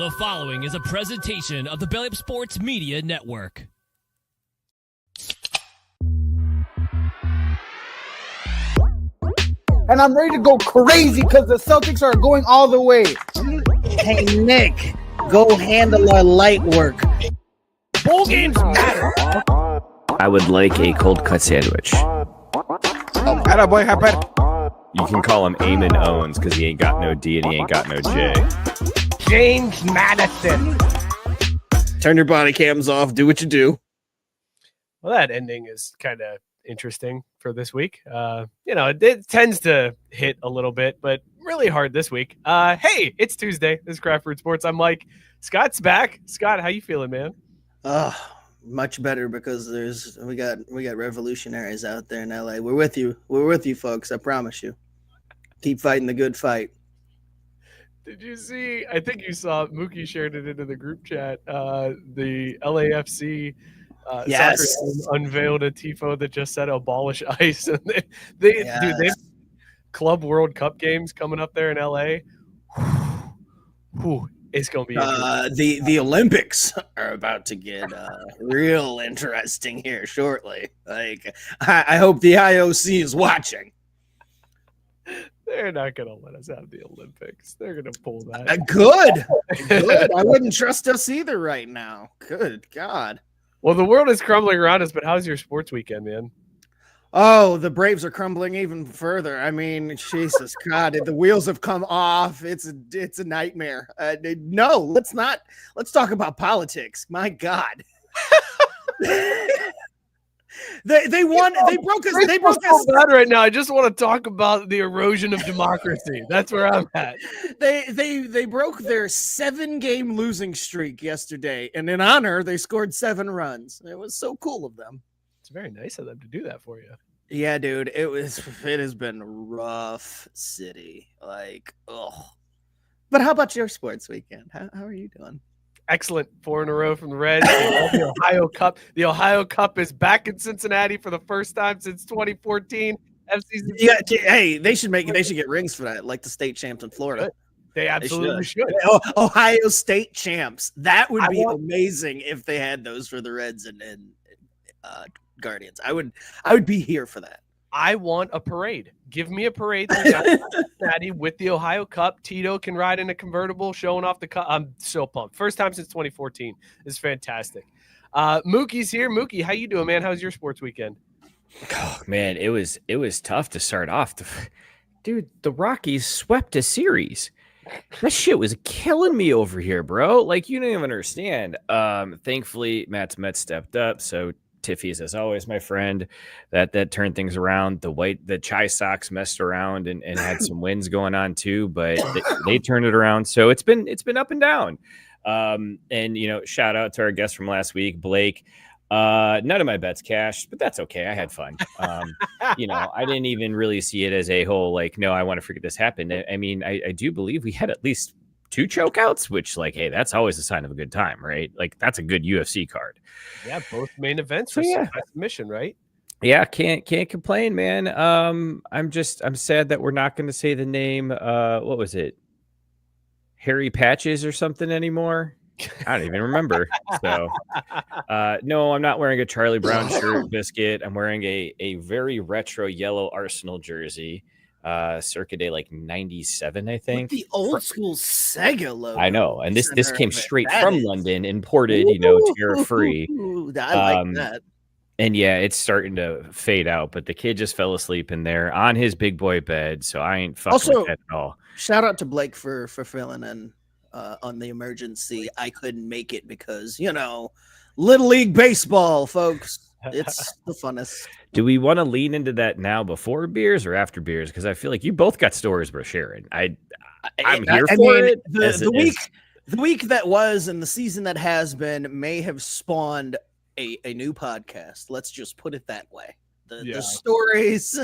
The following is a presentation of the Belly Up Sports Media Network. And I'm ready to go crazy because the Celtics are going all the way. Hey, Nick, go handle our light work. Bowl games matter. I would like a cold cut sandwich. Attaboy, happen. You can call him Eamon Owens because he ain't got no D and he ain't got no J. James Madison. Turn your body cams off. Do what you do. Well, that ending is kind of interesting for this week. It tends to hit a little bit, but really hard this week. Hey, it's Tuesday. This is Craft Fruit Sports. I'm Mike. Scott's back. Scott, how you feeling, man? Much better because we got revolutionaries out there in LA. We're with you. We're with you, folks. I promise you. Keep fighting the good fight. Did you see? I think you saw Mookie shared it into the group chat. The LAFC Yes. soccer team unveiled a tifo that just said "abolish ICE." And they have Club World Cup games coming up there in LA. Whew, it's gonna be the Olympics are about to get real interesting here shortly. Like I hope the IOC is watching. They're not going to let us have the Olympics. They're going to pull that. Good. I wouldn't trust us either right now. Good God. Well, the world is crumbling around us, but how's your sports weekend, man? Oh, the Braves are crumbling even further. I mean, Jesus God, the wheels have come off. It's a nightmare. No, let's talk about politics. My God. They won. They broke us. Bad right now. I just want to talk about the erosion of democracy. That's where I'm at. They broke their 7-game losing streak yesterday, and in honor, they scored 7 runs. It was so cool of them. It's very nice of them to do that for you. Yeah, dude. It has been rough city. Like, oh. But how about your sports weekend? How are you doing? Excellent. 4 in a row from the Reds. The Ohio Cup. The Ohio Cup is back in Cincinnati for the first time since 2014. Yeah, hey, they should get rings for that, like the state champs in Florida. They absolutely should. Ohio State champs. That would be amazing if they had those for the Reds and Guardians. I would be here for that. I want a parade. Give me a parade Cincinnati with the Ohio Cup. Tito can ride in a convertible showing off the cup. I'm so pumped. First time since 2014. It's fantastic. Mookie's here. Mookie, how you doing, man? How's your sports weekend? Oh, man, it was tough to start off. Dude, the Rockies swept a series. That shit was killing me over here, bro. Like, you don't even understand. Thankfully, Matt's Mets stepped up, so Tiffy's, as always, my friend, that turned things around. The Chai Sox messed around and had some wins going on too, but they turned it around. So it's been up and down. And shout out to our guest from last week, Blake. None of my bets cashed, but that's okay. I had fun. I didn't even really see it as a whole, like, no, I want to forget this happened. I mean, I do believe we had at least 2 chokeouts, which, like, hey, that's always a sign of a good time, right? Like, that's a good UFC card. Yeah, both main events for submission, right? Yeah, can't complain, man. I'm sad that we're not going to say the name. What was it? Harry Patches or something anymore? I don't even remember. So, no, I'm not wearing a Charlie Brown shirt, Biscuit. I'm wearing a very retro yellow Arsenal jersey. Circa day like 97, I think. With the old school Sega logo. I know, and this came straight from London, imported, tariff free. I like that. And yeah, it's starting to fade out, but the kid just fell asleep in there on his big boy bed, so I ain't fucking with that at all. Shout out to Blake for filling in on the emergency. I couldn't make it because Little League baseball, folks. It's the funnest. Do we want to lean into that now before beers or after beers? Because I feel like you both got stories we're sharing. I'm here for it. The week that was and the season that has been may have spawned a new podcast. Let's just put it that way. The stories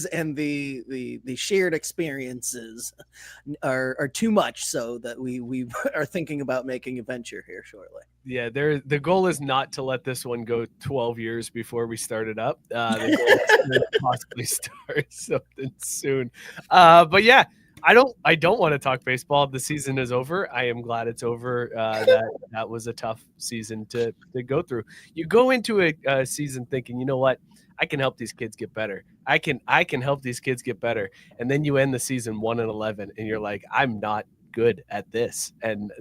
and the shared experiences are too much, so that we are thinking about making a venture here shortly. Yeah, the goal is not to let this one go 12 years before we start it up. The goal is to possibly start something soon. But yeah, I don't want to talk baseball. The season is over. I am glad it's over. That was a tough season to go through. You go into a season thinking, you know what? I can help these kids get better. I can help these kids get better. And then you end the season 1-11 and you're like, I'm not good at this. And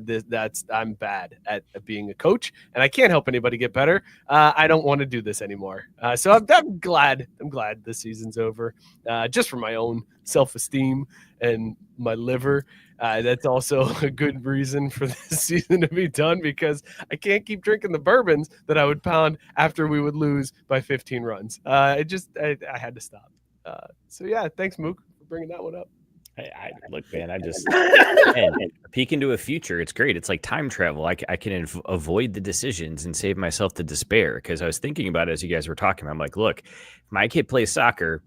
I'm bad at being a coach and I can't help anybody get better. I don't want to do this anymore. So I'm glad the season's over, just for my own self-esteem and my liver. That's also a good reason for this season to be done, because I can't keep drinking the bourbons that I would pound after we would lose by 15 runs. I had to stop. So yeah, thanks Mook for bringing that one up. I look, man, I just and peek into a future. It's great. It's like time travel. I can avoid the decisions and save myself the despair, because I was thinking about it as you guys were talking. I'm like, look, if my kid plays soccer,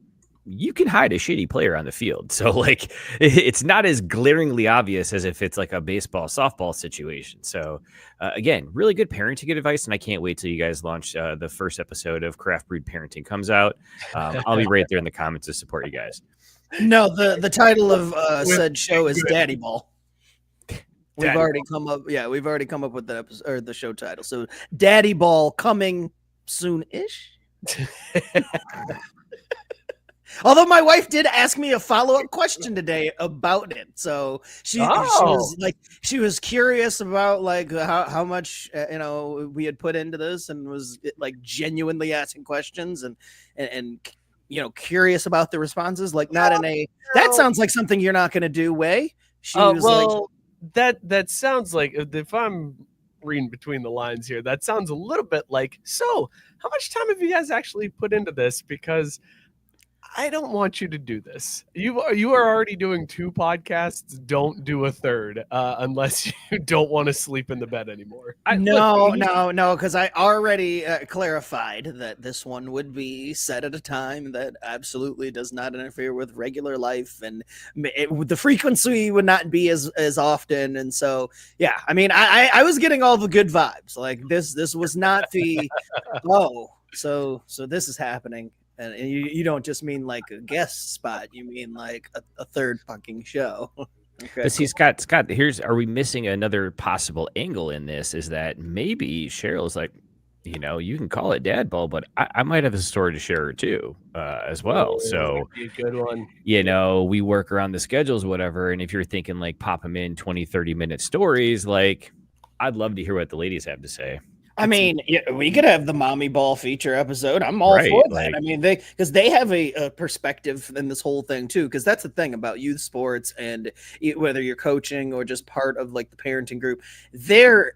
you can hide a shitty player on the field. So like, it's not as glaringly obvious as if it's like a baseball, softball situation. So again, really good parenting advice. And I can't wait till you guys launch the first episode of Craft Brewed Parenting comes out. I'll be right there in the comments to support you guys. No, the title of said show is Daddy Ball. We've already come up with the episode or the show title. So Daddy Ball coming soon-ish. Although my wife did ask me a follow-up question today about it, so she was curious about like how much we had put into this, and was like genuinely asking questions and curious about the responses. Like not in a that sounds like something you're not going to do way. She was that sounds like, if I'm reading between the lines here, that sounds a little bit like, so how much time have you guys actually put into this? Because I don't want you to do this. You are already doing 2 podcasts. Don't do a third unless you don't want to sleep in the bed anymore. No, because I already clarified that this one would be set at a time that absolutely does not interfere with regular life, and the frequency would not be as often. And so, yeah, I mean, I was getting all the good vibes. Like this was not the so this is happening. And you don't just mean like a guest spot. You mean like a third fucking show. Okay. But see, Scott, are we missing another possible angle in this? Is that maybe Cheryl's like, you can call it dad ball, but I might have a story to share too, as well. So a good one. We work around the schedules, whatever. And if you're thinking like pop them in 20, 30-minute stories, like I'd love to hear what the ladies have to say. I mean, we could have the mommy ball feature episode. I'm all for that. Like, I mean, because they have a perspective in this whole thing too. Because that's the thing about youth sports, and whether you're coaching or just part of like the parenting group, there's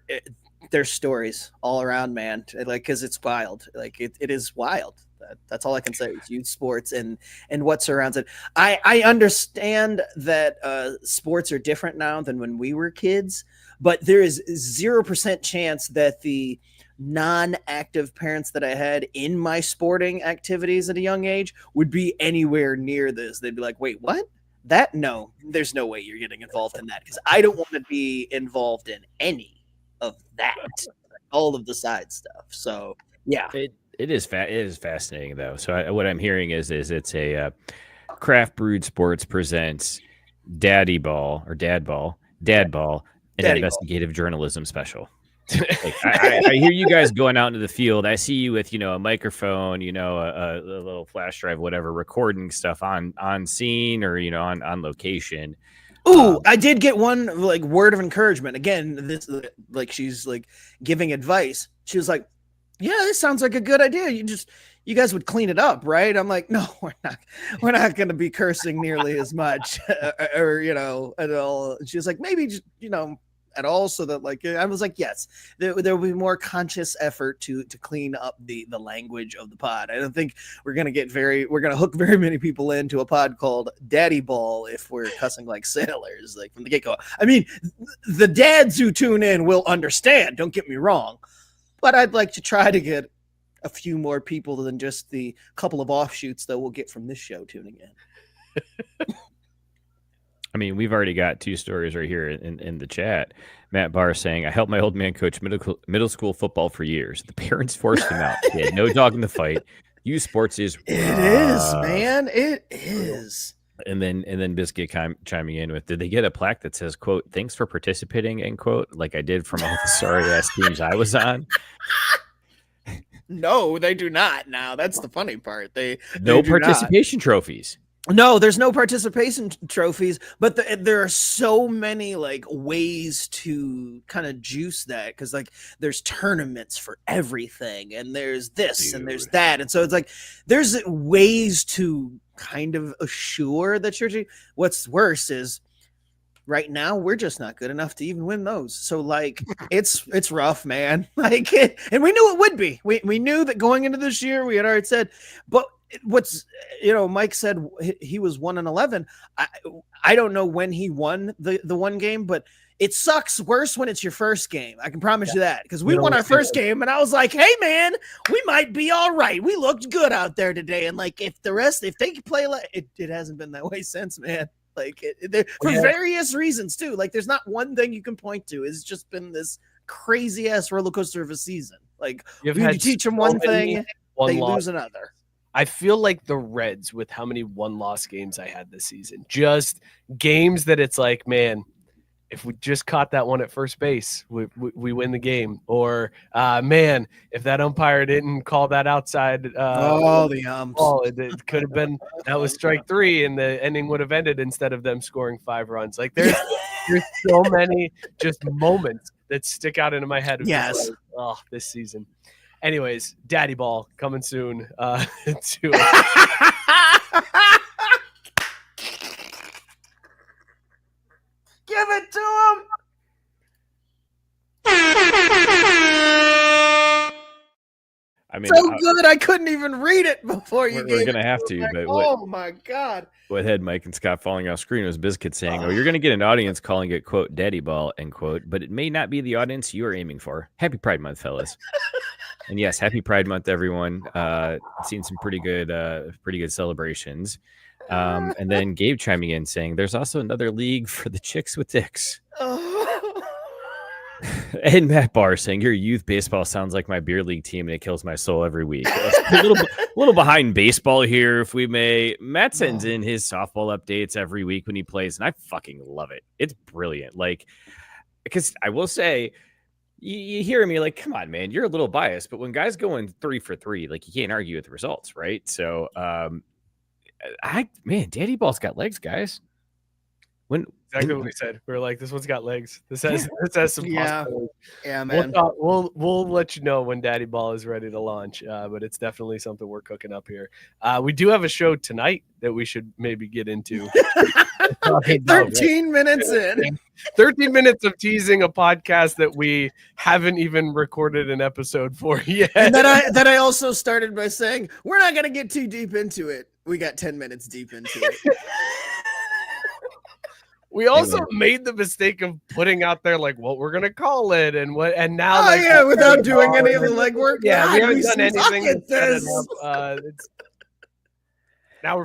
stories all around, man. Like, because it's wild. Like it is wild. That's all I can say. It's youth sports and what surrounds it. I understand that sports are different now than when we were kids, but there is 0% chance that the non-active parents that I had in my sporting activities at a young age would be anywhere near this. They'd be like, wait, what? No, there's no way you're getting involved in that, because I don't want to be involved in any of that, all of the side stuff. So yeah, it is fascinating though. So what I'm hearing is it's a Craft Brewed Sports presents Daddy Ball or Dad Ball, an investigative journalism special. Like, I hear you guys going out into the field. I see you with a microphone, a little flash drive, whatever, recording stuff on scene or on location. Ooh, I did get one like word of encouragement. Again, this like she's like giving advice. She was like, "Yeah, this sounds like a good idea. You guys would clean it up, right?" I'm like, "No, we're not going to be cursing nearly as much, or at all." She was like, "Maybe just at all," so that like I was like, yes, there will be more conscious effort to clean up the language of the pod. I don't think we're gonna hook very many people into a pod called Daddy Ball if we're cussing like sailors like from the get-go. I mean, the dads who tune in will understand, don't get me wrong, but I'd like to try to get a few more people than just the couple of offshoots that we'll get from this show tuning in. I mean, we've already got 2 stories right here in the chat. Matt Barr saying, I helped my old man coach middle school football for years. The parents forced him out. He had no dog in the fight. Youth sports is rough. It is, man. It is. And then Biscuit chiming in with, did they get a plaque that says, quote, thanks for participating, end quote, like I did from all the sorry ass teams I was on? No, they do not. Now that's the funny part. No participation trophies. No, there's no participation trophies, but there are so many like ways to kind of juice that, because like there's tournaments for everything, and there's this and there's that, and so it's like there's ways to kind of assure that you're. What's worse is right now we're just not good enough to even win those. So like it's rough, man. Like, and we knew it would be. We knew that going into this year. We had already said, but. What's Mike said he was 1-11. I don't know when he won the one game, but it sucks worse when it's your first game. I can promise you that, because we won our first game and I was like, hey man, we might be all right. We looked good out there today. And like, if they play like it hasn't been that way since, man. Like for various reasons too. Like there's not one thing you can point to. It's just been this crazy ass roller coaster of a season. Like you teach them one thing, they lose another. I feel like the Reds, with how many one-loss games I had this season, just games that it's like, man, if we just caught that one at first base, we win the game. Or, man, if that umpire didn't call that outside the umps. It could have been that was strike 3 and the inning would have ended instead of them scoring 5 runs. Like there's so many just moments that stick out into my head. Yes. Like, oh, this season. Anyways, Daddy Ball coming soon to Give it to him. I mean, so good I couldn't even read it before you. We're gonna have to, but oh my god! What had Mike and Scott falling off screen was Biscuit saying, "Oh, you're gonna get an audience calling it quote Daddy Ball end quote, but it may not be the audience you are aiming for." Happy Pride Month, fellas. And yes, happy Pride Month, everyone. Seen some pretty good celebrations. And then Gabe chiming in saying, "There's also another league for the chicks with dicks." And Matt Barr saying, "Your youth baseball sounds like my beer league team, and it kills my soul every week." A little behind baseball here, if we may. Matt sends in his softball updates every week when he plays, and I fucking love it. It's brilliant. Like, because I will say, you hear me like, come on, man, you're a little biased, but when guys go in 3 for 3, like you can't argue with the results, right? So, Daddy Ball's got legs, guys. Exactly what we said. We were like, this one's got legs. This has some possibilities. Yeah, man. We'll let you know when Daddy Ball is ready to launch, but it's definitely something we're cooking up here. We do have a show tonight that we should maybe get into. 13 minutes in. 13 minutes of teasing a podcast that we haven't even recorded an episode for yet. And that I also started by saying, we're not going to get too deep into it. We got 10 minutes deep into it. We also made the mistake of putting out there like what we're gonna call it and now without doing any of the legwork. Yeah, we haven't done anything. Now we're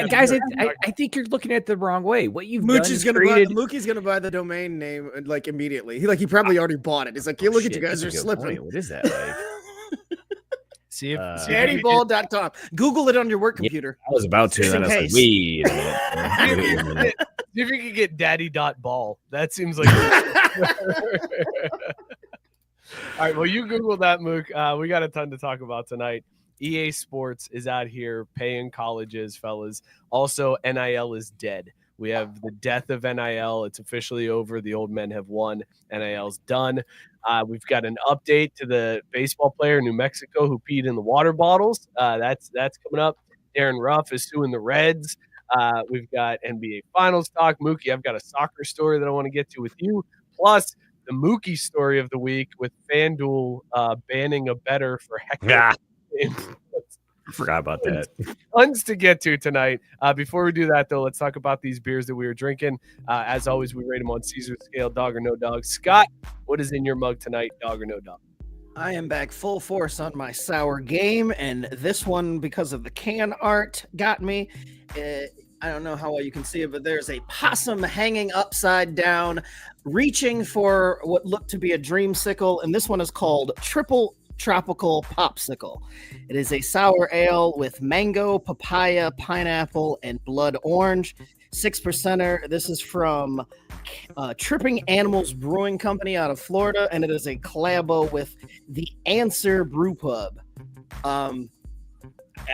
guys. I think you're looking at the wrong way. What you've Mookie's gonna buy the domain name like immediately. He probably already bought it. He's like, look at you guys are slipping. What is that like? See if daddyball.com. Google it on your work computer. I was about to, and I was like, wait a minute. See if you could get daddy.ball. That seems like all right, well, you Google that, Mook. We got a ton to talk about tonight. EA Sports is out here paying colleges, fellas. Also, NIL is dead. We have the death of NIL. It's officially over. The old men have won. NIL's done. We've got an update to the baseball player in New Mexico who peed in the water bottles. That's coming up. Darin Ruf is suing the Reds. We've got NBA Finals talk. Mookie, I've got a soccer story that I want to get to with you. Plus, the Mookie story of the week with FanDuel banning a bettor for heckling. I forgot about that. Tons to get to tonight. Before we do that, though, let's talk about these beers that we were drinking. As always, we rate them on Caesar scale, dog or no dog. Scott, what is in your mug tonight, dog or no dog? I am back full force on my sour game, and this one, because of the can art, got me. I don't know how well you can see it, but there's a possum hanging upside down, reaching for what looked to be a dreamsicle, and this one is called Triple Tropical Popsicle. It is a sour ale with mango, papaya, pineapple, and blood orange. 6%er. This is from Tripping Animals Brewing Company out of Florida, and it is a collabo with the Answer Brew Pub.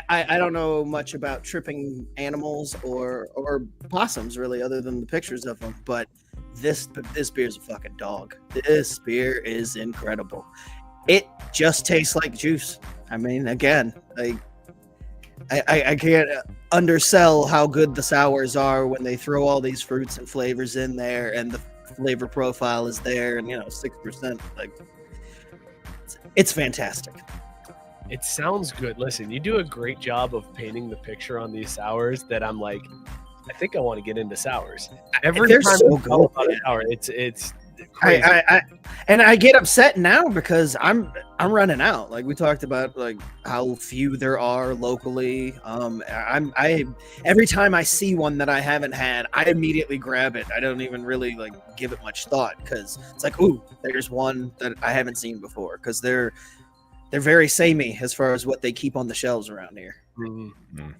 I don't know much about tripping animals or possums really, other than the pictures of them. But this beer is a fucking dog. This beer is incredible. It just tastes like juice. I mean, again, like I can't undersell how good the sours are when they throw all these fruits and flavors in there, and the flavor profile is there, and 6%. Like, it's fantastic. It sounds good. Listen, you do a great job of painting the picture on these sours that I'm like, I think I want to get into sours. Every They're time so we talk good. about a sour, it's crazy. I get upset now because I'm running out. Like we talked about, like how few there are locally. I every time I see one that I haven't had, I immediately grab it. I don't even really like give it much thought because it's like, ooh, there's one that I haven't seen before, because they're very samey as far as what they keep on the shelves around here.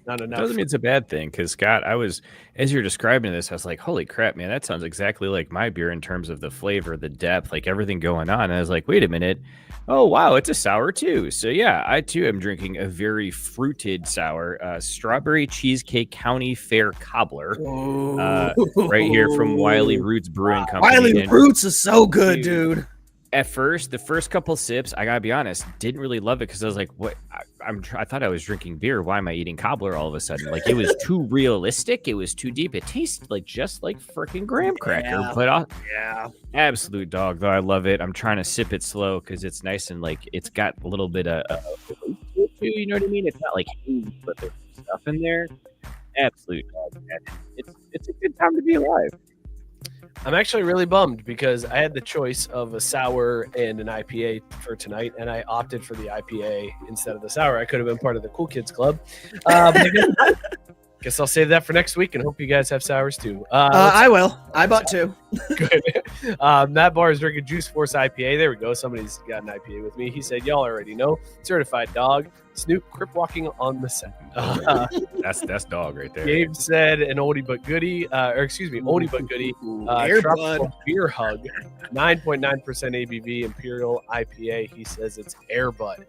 Not enough. Doesn't mean it's a bad thing, because Scott, as you're describing this, I was like, holy crap, man, that sounds exactly like my beer in terms of the flavor, the depth, like everything going on. And I was like, wait a minute. Oh, wow, it's a sour too. So yeah, I too am drinking a very fruited sour, Strawberry Cheesecake County Fair Cobbler, right here from Wiley Roots Brewing Company. Wiley Roots is so good, dude. At first, the first couple sips, I gotta be honest, didn't really love it because I was like, "What? I thought I was drinking beer. Why am I eating cobbler all of a sudden?" Like, it was too realistic. It was too deep. It tasted like just like freaking graham cracker. But absolute dog though. I love it. I'm trying to sip it slow because it's nice and like it's got a little bit of, you know what I mean? It's not like hazy, but there's stuff in there. Absolute dog, man. It's a good time to be alive. I'm actually really bummed because I had the choice of a sour and an IPA for tonight, and I opted for the IPA instead of the sour. I could have been part of the Cool Kids Club. Guess I'll save that for next week and hope you guys have sours too. I will. I bought two. Good. That bar is drinking Juice Force IPA. There we go. Somebody's got an IPA with me. He said, y'all already know. Certified dog. Snoop crip walking on the set. That's dog right there. Gabe said an oldie but goodie, oldie but goodie. Tropical Beer Hug, 9.9% ABV Imperial IPA. He says it's Airbud.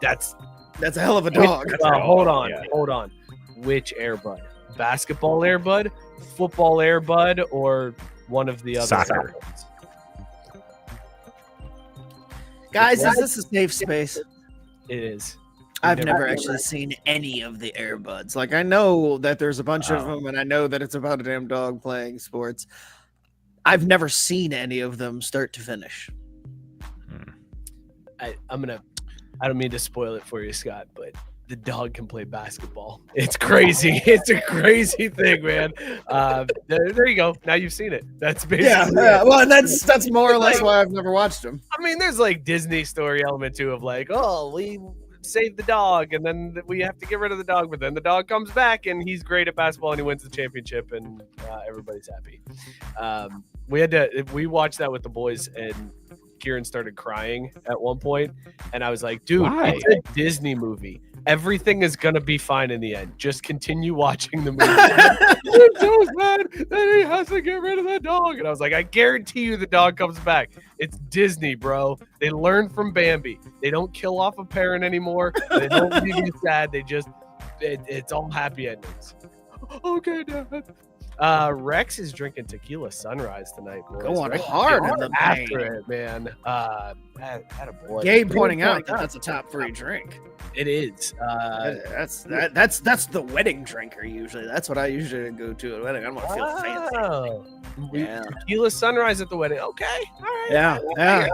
That's a hell of a dog. Hold on. Which Airbud? Basketball Airbud, football Airbud, or one of the other? Soccer. Guys, is this a safe space? It is. I've never actually seen any of the Airbuds. Like, I know that there's a bunch of them, and I know that it's about a damn dog playing sports. I've never seen any of them start to finish. I don't mean to spoil it for you, Scott, but the dog can play basketball. It's crazy. It's a crazy thing, man. There you go. Now you've seen it. That's basically Well, and that's more or less why I've never watched them. I mean, there's like Disney story element too of like, oh, we saved the dog and then we have to get rid of the dog, but then the dog comes back and he's great at basketball and he wins the championship and everybody's happy. We watched that with the boys and Kieran started crying at one point, and I was like, dude, why? It's a Disney movie. Everything is going to be fine in the end. Just continue watching the movie. It's so sad that he has to get rid of the dog. And I was like, I guarantee you the dog comes back. It's Disney, bro. They learn from Bambi. They don't kill off a parent anymore. They don't leave you sad. They just, it's all happy endings. Okay, Dad. Rex is drinking tequila sunrise tonight, boys. Going hard in the after it, man. Had a boy. Gabe pointing out that that's a top 3 drink. It is. That's the wedding drinker usually. That's what I usually go to at a wedding. I want to feel fancy. Yeah. Tequila sunrise at the wedding. Okay. All right. Yeah.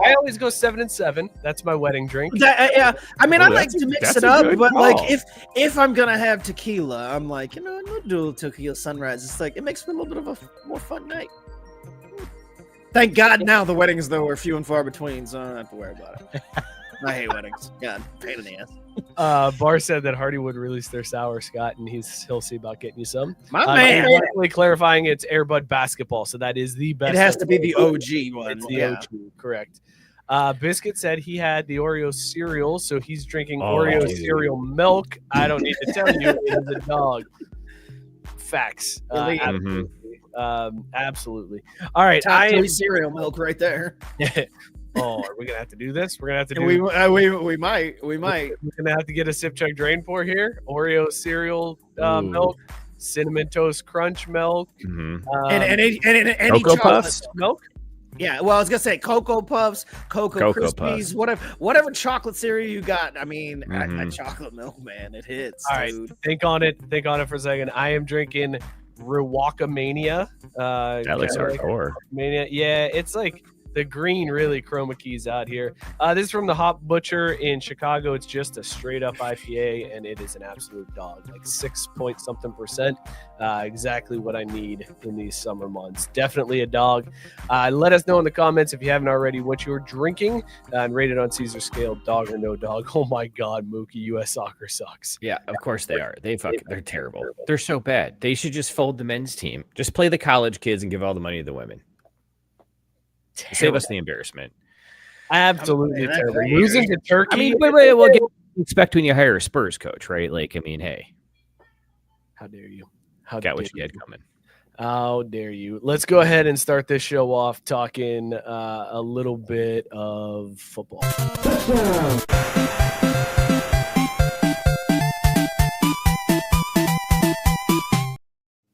I always go 7 and 7. That's my wedding drink. I mean, I like to mix it up, but call. like if I'm gonna have tequila, I'm like, I'm gonna do a tequila sunrise. It's like it makes for a little bit of a more fun night. Thank God now the weddings though are few and far between, so I don't have to worry about it. I hate weddings. God, pain in the ass. Bar said that Hardywood released their sour, Scott, and he'll see about getting you some. My man. Definitely clarifying it's Airbud basketball, so that is the best. It has to be the OG one. It's the OG, correct. Biscuit said he had the Oreo cereal, so he's drinking Oreo cereal milk. I don't need to tell you, it is a dog. Facts. Absolutely. All right. Top 3 cereal milk right there. Oh, are we gonna have to do this? We're gonna have to do. We might. We're gonna have to get a sip chug Drainpour here. Oreo cereal milk, cinnamon toast crunch milk, and any Cocoa chocolate Puffs milk. Yeah, well, I was gonna say Cocoa Puffs, Cocoa Krispies, Puffs. whatever chocolate cereal you got. I mean, that chocolate milk, man, it hits. All right, dude. think on it for a second. I am drinking Rewaka Mania. That looks hardcore. Mania, yeah, it's like the green really chroma keys out here. This is from the Hop Butcher in Chicago. It's just a straight up IPA, and it is an absolute dog, like 6-point-something%. Exactly what I need in these summer months. Definitely a dog. Let us know in the comments if you haven't already what you're drinking and rate it on Caesar scale, dog or no dog. Oh my God, Mookie, U.S. soccer sucks. Yeah, of course they are. They're terrible. They're so bad. They should just fold the men's team. Just play the college kids and give all the money to the women. Save us the embarrassment. Absolutely terrible. Losing to Turkey. I mean, wait. Well, what do you expect when you hire a Spurs coach, right? Like, I mean, hey, how dare you? Got what you had coming. How dare you? Let's go ahead and start this show off talking a little bit of football.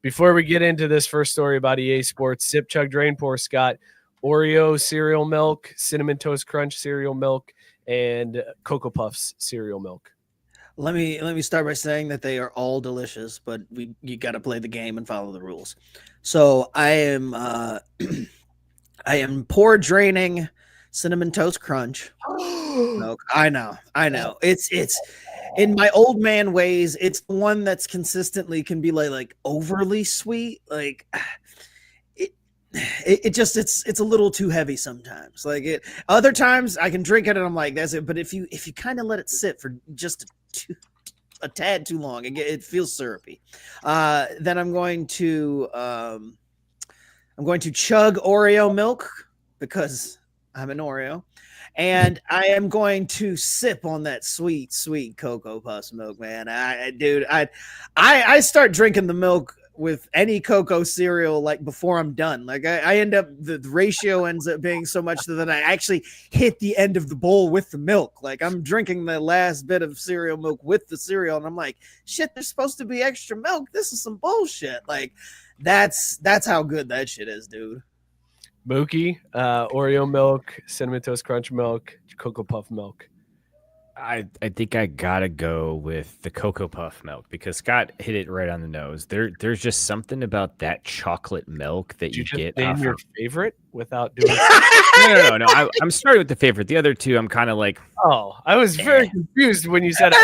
Before we get into this first story about EA Sports, Sip Chug Drainpour, Scott, Oreo cereal milk, Cinnamon Toast Crunch cereal milk, and Cocoa Puffs cereal milk. Let me start by saying that they are all delicious, but you got to play the game and follow the rules. So I am pour draining Cinnamon Toast Crunch milk. I know. It's in my old man ways. It's the one that's consistently can be like overly sweet, like. It's a little too heavy sometimes. Like it other times I can drink it and I'm like, that's it. But if you kind of let it sit for just a tad too long, it feels syrupy. Then I'm going to chug Oreo milk because I'm an Oreo, and I am going to sip on that sweet Cocoa Puffs milk, man. I start drinking the milk with any cocoa cereal like before I'm done. Like I end up the ratio ends up being so much that I actually hit the end of the bowl with the milk. Like I'm drinking the last bit of cereal milk with the cereal, and I'm like, shit, there's supposed to be extra milk. This is some bullshit. Like that's how good that shit is, dude. Mookie, Oreo milk, Cinnamon Toast Crunch milk, Cocoa Puff milk. I think I gotta go with the Cocoa Puff milk because Scott hit it right on the nose. There's just something about that chocolate milk that you get. Name your favorite without doing. No. I'm starting with the favorite. The other two, I'm kind of like. Oh, I was very confused when you said it.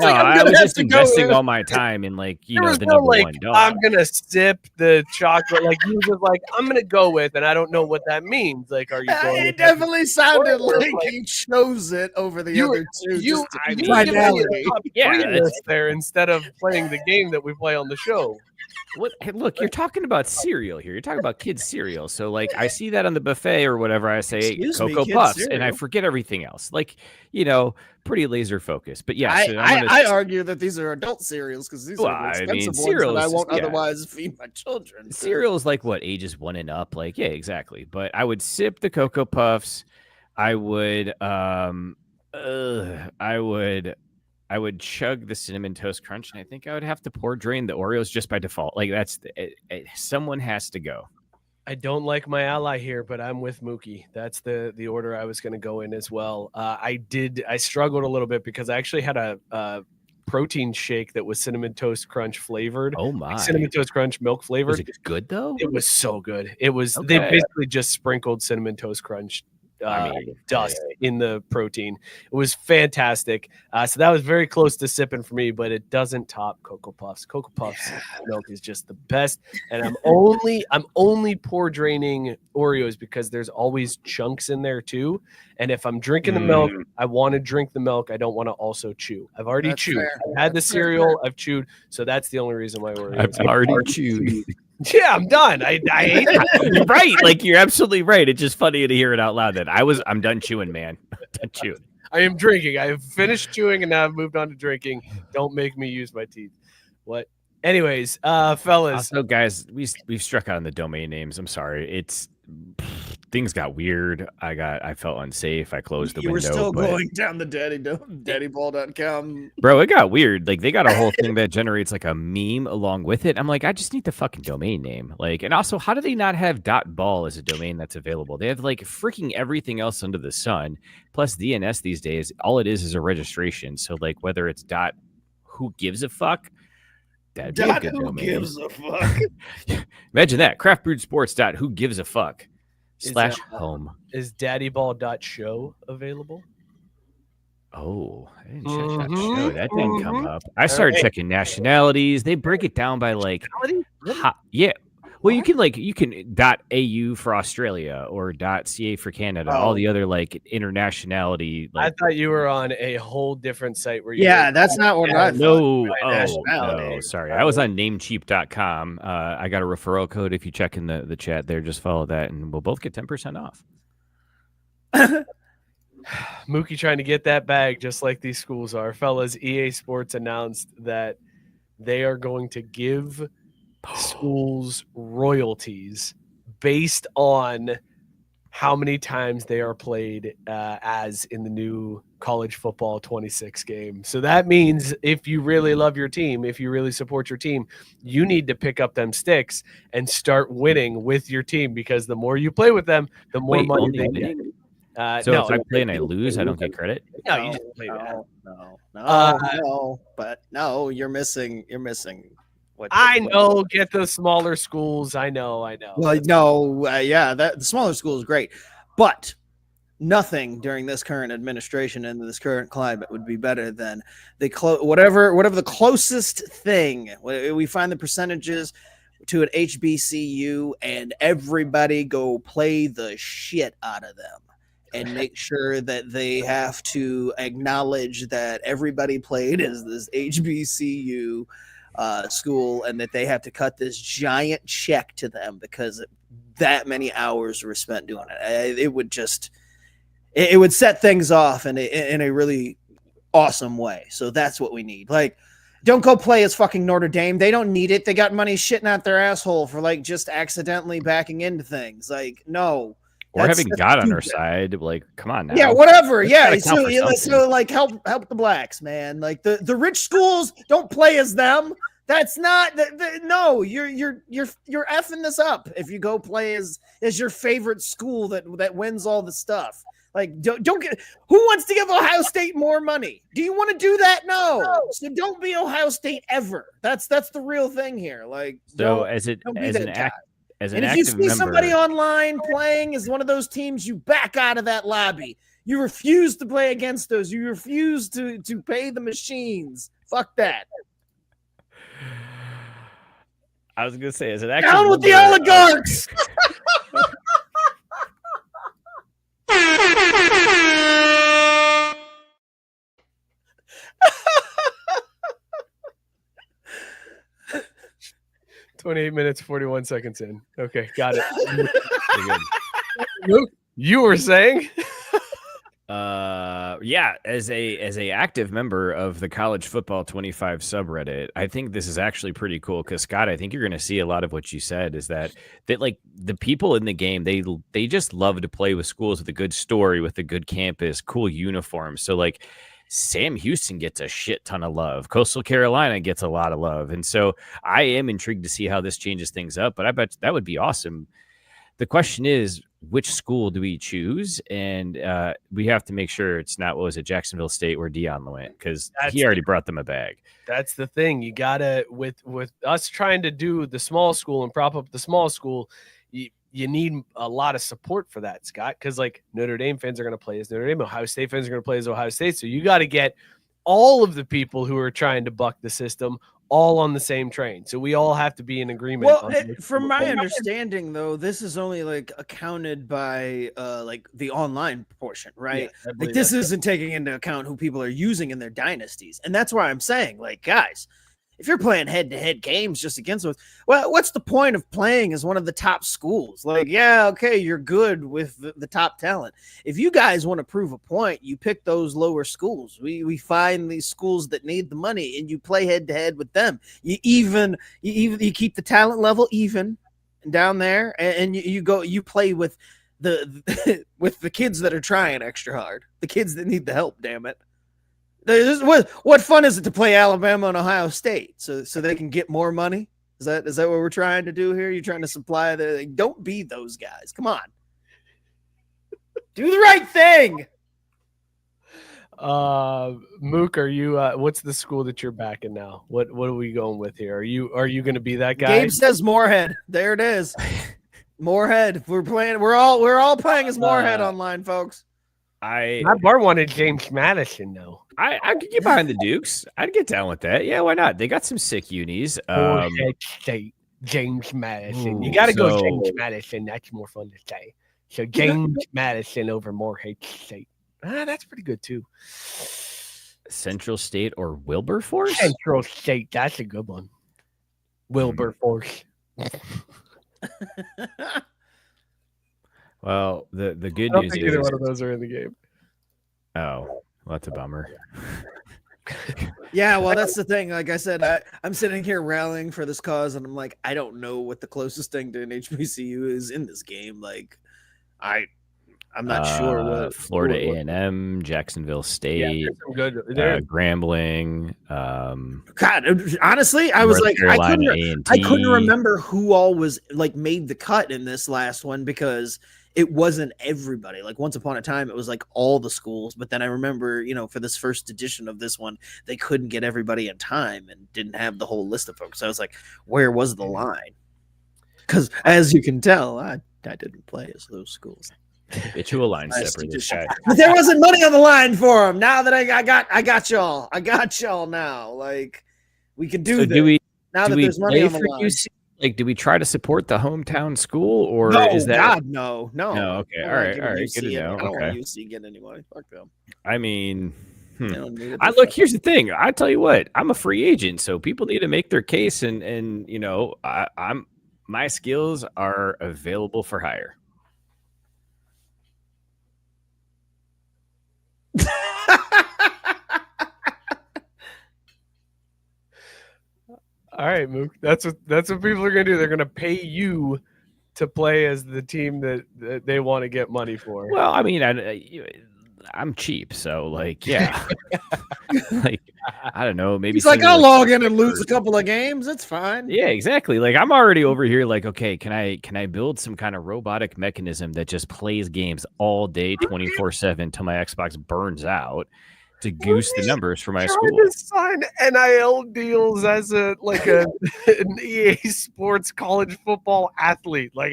I was just investing all my time in the number one dog. I'm gonna sip the chocolate. Like you were like, I'm gonna go with, and I don't know what that means. Like, are you going? It definitely sounded like he chose it over the other two. There instead of playing the game that we play on the show. What? Hey, look, you're talking about cereal here. You're talking about kids' cereal. So, like, I see that on the buffet or whatever. I say Cocoa Puffs, cereal. And I forget everything else. Like, pretty laser focused. But yeah, I argue that these are adult cereals because these are the expensive ones that I won't otherwise feed my children. Cereal is like what, ages 1 and up? Like, yeah, exactly. But I would sip the Cocoa Puffs. I would chug the Cinnamon Toast Crunch, and I think I would have to pour drain the Oreos just by default. Like someone has to go. I don't like my ally here, but I'm with Mookie. That's the order I was going to go in as well. I struggled a little bit because I actually had a protein shake that was Cinnamon Toast Crunch flavored. Oh my! Cinnamon Toast Crunch milk flavored. Was it good though? It was so good. It was. Okay. They basically just sprinkled Cinnamon Toast Crunch dust in the protein. It was fantastic. So that was very close to sipping for me, but it doesn't top Cocoa Puffs. Cocoa Puffs milk is just the best. And I'm only pour draining Oreos because there's always chunks in there too. And if I'm drinking the milk, I want to drink the milk. I don't want to also chew. I've already chewed. Fair. I've had the cereal. I've chewed. So that's the only reason why Oreos. I've already chewed. Yeah, I'm done. I hate it. You're right. Like, you're absolutely right. It's just funny to hear it out loud. That I'm done chewing, man. Done chewing. I am drinking. I have finished chewing and now I've moved on to drinking. Don't make me use my teeth. What? Anyways, fellas. Also, guys, we've struck out on the domain names. I'm sorry. Things got weird. I felt unsafe. I closed the window. You were still going down the daddyball.com. Bro, it got weird. Like, they got a whole thing that generates like a meme along with it. I'm like, I just need the fucking domain name. Like, and also, how do they not have .ball as a domain that's available? They have like freaking everything else under the sun. Plus DNS these days, all it is a registration. So like, whether it's who gives a fuck, that'd be a good who domain. gives a fuck? Imagine that. Craftbrewedsports. Who gives a fuck /home. Is daddyball.show available? Oh, I didn't check that show. That didn't come up. I started checking nationalities. They break it down by like, yeah. Well, you can .au for Australia or .ca for Canada. All the other like internationality. Like, I thought you were on a whole different site where you. Yeah, that's not what I thought. No, sorry. I was on namecheap.com. I got a referral code. If you check in the chat there, just follow that and we'll both get 10% off. Mookie trying to get that bag just like these schools are. Fellas, EA Sports announced that they are going to give schools royalties based on how many times they are played as in the new college football 26 game. So that means if you really love your team, if you really support your team, you need to pick up them sticks and start winning with your team, because the more you play with them, the more money they get. So if I play and I lose, I don't get credit? No, you just play bad. No, but no, you're missing. I know, get the smaller schools. I know. Well, no, the smaller school is great, but nothing during this current administration and this current climate would be better than whatever the closest thing. We find the percentages to an HBCU, and everybody go play the shit out of them. And make sure that they have to acknowledge that everybody played as this HBCU school, and that they have to cut this giant check to them because that many hours were spent doing it. It would set things off in a really awesome way. So that's what we need. Like, don't go play as fucking Notre Dame. They don't need it. They got money shitting out their asshole for like just accidentally backing into things. Like, no. Or having God on our side, like, come on now. Yeah, whatever. Yeah, so like help the blacks, man. Like the rich schools don't play as them. That's not no. You're effing this up if you go play as your favorite school that wins all the stuff. Like, don't get. Who wants to give Ohio State more money? Do you want to do that? No. So don't be Ohio State ever. That's the real thing here. Like, so if you see somebody online playing as one of those teams, you back out of that lobby. You refuse to play against those. You refuse to pay the machines. Fuck that. I was gonna say, as an active down with the oligarchs. 28 minutes, 41 seconds in. Okay, got it. Luke, you were saying? Yeah, as a active member of the College Football 25 subreddit, I think this is actually pretty cool because, Scott, I think you're going to see a lot of what you said is that like the people in the game, they just love to play with schools with a good story, with a good campus, cool uniforms. So like Sam Houston gets a shit ton of love. Coastal Carolina gets a lot of love. And so I am intrigued to see how this changes things up, but I bet that would be awesome. The question is, which school do we choose? And we have to make sure it's not, what was it, Jacksonville State where Dion went, because he already brought them a bag. That's the thing. You got to, with us trying to do the small school and prop up the small school, you need a lot of support for that, Scott, because like Notre Dame fans are going to play as Notre Dame, Ohio State fans are going to play as Ohio State. So you got to get all of the people who are trying to buck the system all on the same train. So we all have to be in agreement. Well, from my understanding, though, this is only like accounted by like the online portion, right? Yeah, like this isn't taking into account who people are using in their dynasties. And that's why I'm saying, like, guys, if you're playing head-to-head games just against those, well, what's the point of playing as one of the top schools? Like, yeah, okay, you're good with the top talent. If you guys want to prove a point, you pick those lower schools. We find these schools that need the money, and you play head-to-head with them. You keep the talent level even down there, and you play with the with the kids that are trying extra hard, the kids that need the help. Damn it! What fun is it to play Alabama and Ohio State so they can get more money? Is that what we're trying to do here? You're trying to supply don't be those guys. Come on, do the right thing. Mook, are you what's the school that you're backing now? What are we going with here? Are you going to be that guy? Gabe says Moorhead. There it is. Moorhead. We're all playing as Moorhead online, folks. My bar wanted James Madison though. I could get behind the Dukes. I'd get down with that. Yeah, why not? They got some sick unis. Moorhead State, James Madison. You got to go James Madison. That's more fun to say. So James Madison over Moorhead State. That's pretty good too. Central State or Wilberforce? Central State. That's a good one. Wilberforce. Well, the good I don't news think is either one of those are in the game. Oh, well, that's a bummer. Yeah, well, that's the thing. Like I said, I'm sitting here rallying for this cause, and I'm like, I don't know what the closest thing to an HBCU is in this game. Like, I'm not sure what Florida A&M, Jacksonville State, Yeah, some good. Grambling. God, honestly, I was North like, Carolina I couldn't A&T. remember who all was like made the cut in this last one because it wasn't everybody. Like once upon a time, it was like all the schools. But then I remember, for this first edition of this one, they couldn't get everybody in time and didn't have the whole list of folks. So I was like, where was the line? Because as you can tell, I didn't play as those schools. Habitual line stepper, this guy. But there wasn't money on the line for him. Now that I got y'all. I got y'all now. Like we can do this. Now that there's money on the line. Like, do we try to support the hometown school, or no, is that? God, no. Okay, all right. Good to know. I don't want UC get any money. Fuck them. I mean, here's the thing. I tell you what, I'm a free agent, so people need to make their case, and my skills are available for hire. All right, Mook. That's what people are gonna do. They're gonna pay you to play as the team that they want to get money for. Well, I mean, I'm cheap, so like, yeah, like I don't know, maybe he's like, I'll log in and lose a couple of games. It's fine. Yeah, exactly. Like I'm already over here. Like, okay, can I build some kind of robotic mechanism that just plays games all day, 24/7 till my Xbox burns out? To goose the numbers for my school. To sign NIL deals as an EA Sports college football athlete. Like,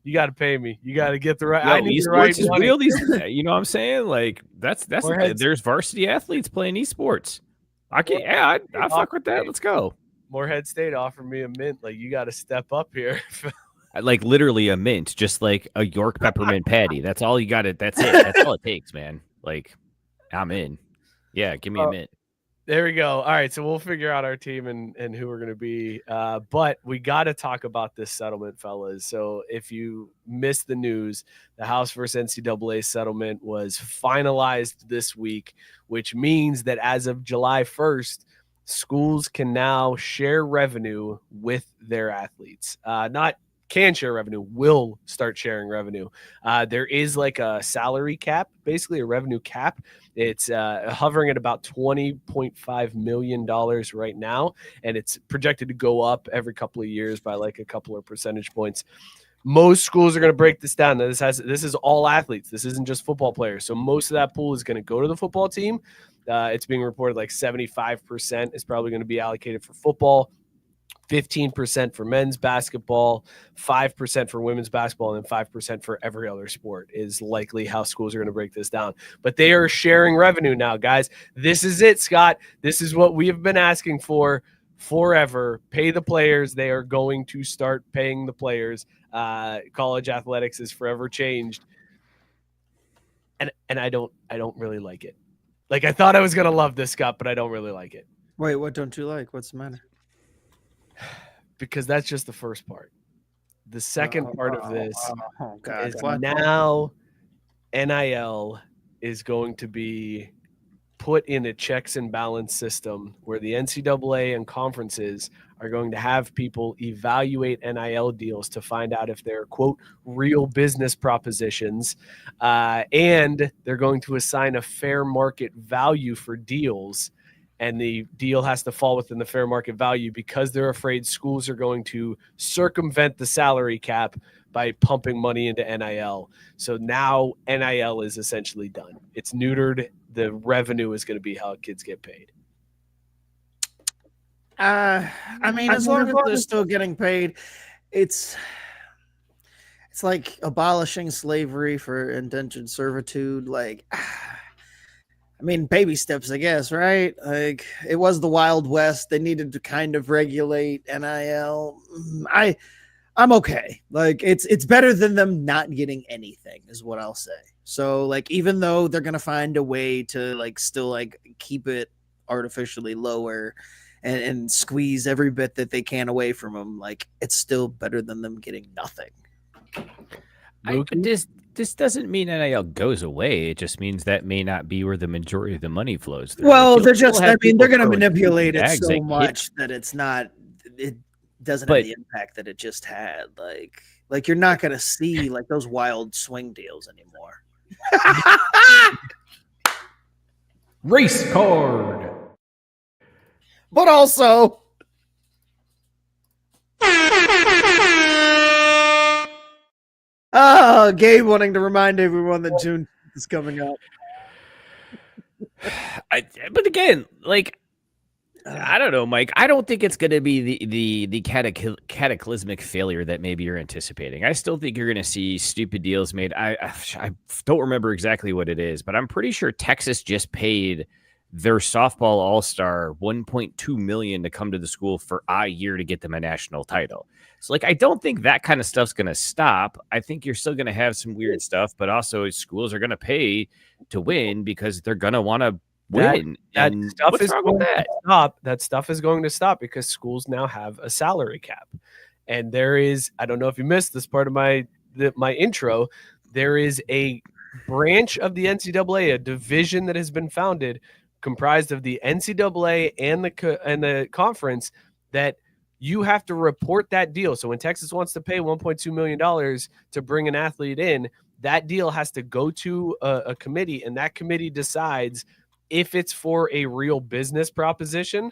you got to pay me. You got to get the right. I need the right money. Real, you know what I'm saying? Like that's there's varsity athletes playing esports. I fuck with that. Let's go. Moorhead State offered me a mint. Like you got to step up here. Like literally a mint, just like a York peppermint patty. That's all you got. That's it. That's all it takes, man. Like. I'm in. Yeah, give me a mint. There we go. All right, so we'll figure out our team and who we're going to be. But we got to talk about this settlement, fellas. So if you missed the news, the House versus NCAA settlement was finalized this week, which means that as of July 1st, schools can now share revenue with their athletes. Not can share revenue, will start sharing revenue. There is like a salary cap, basically a revenue cap. It's hovering at about $20.5 million right now, and it's projected to go up every couple of years by like a couple of percentage points. Most schools are going to break this down. This is all athletes. This isn't just football players. So most of that pool is going to go to the football team. It's being reported like 75% is probably going to be allocated for football. 15% for men's basketball, 5% for women's basketball, and then 5% for every other sport is likely how schools are going to break this down. But they are sharing revenue now, guys. This is it, Scott. This is what we have been asking for forever. Pay the players. They are going to start paying the players. College athletics is forever changed. And I don't really like it. Like I thought I was going to love this, Scott, but I don't really like it. Wait, what don't you like? What's the matter? Because that's just the first part. The second part of this is what? now NIL is going to be put in a checks and balance system where the NCAA and conferences are going to have people evaluate NIL deals to find out if they're, quote, real business propositions. And they're going to assign a fair market value for deals. And the deal has to fall within the fair market value because they're afraid schools are going to circumvent the salary cap by pumping money into NIL. So now NIL is essentially done. It's neutered. The revenue is going to be how kids get paid. I mean, as long as they're still getting paid, it's like abolishing slavery for indentured servitude. Like, I mean, baby steps, I guess, right? Like, it was the Wild West. They needed to kind of regulate NIL. I'm okay. Like, it's better than them not getting anything, is what I'll say. So, like, even though they're gonna find a way to like still like keep it artificially lower and squeeze every bit that they can away from them, like, it's still better than them getting nothing. This doesn't mean NIL goes away. It just means that may not be where the majority of the money flows through. Well, they're just, I mean, they're going to manipulate it so much that it doesn't have the impact that it just had. Like you're not going to see like those wild swing deals anymore. Race card. But also, Gabe wanting to remind everyone that June is coming up. But again, like, I don't know, Mike. I don't think it's going to be the cataclysmic failure that maybe you're anticipating. I still think you're going to see stupid deals made. I don't remember exactly what it is, but I'm pretty sure Texas just paid their softball all-star $1.2 million to come to the school for a year to get them a national title. So, like, I don't think that kind of stuff's going to stop. I think you're still going to have some weird stuff, but also schools are going to pay to win because they're going to want to win. That stuff what's is wrong going with that? to stop. That stuff is going to stop because schools now have a salary cap. And there is, I don't know if you missed this part of my intro, there is a branch of the NCAA, a division that has been founded comprised of the NCAA and the conference that you have to report that deal. So when Texas wants to pay $1.2 million to bring an athlete in, that deal has to go to a committee, and that committee decides if it's for a real business proposition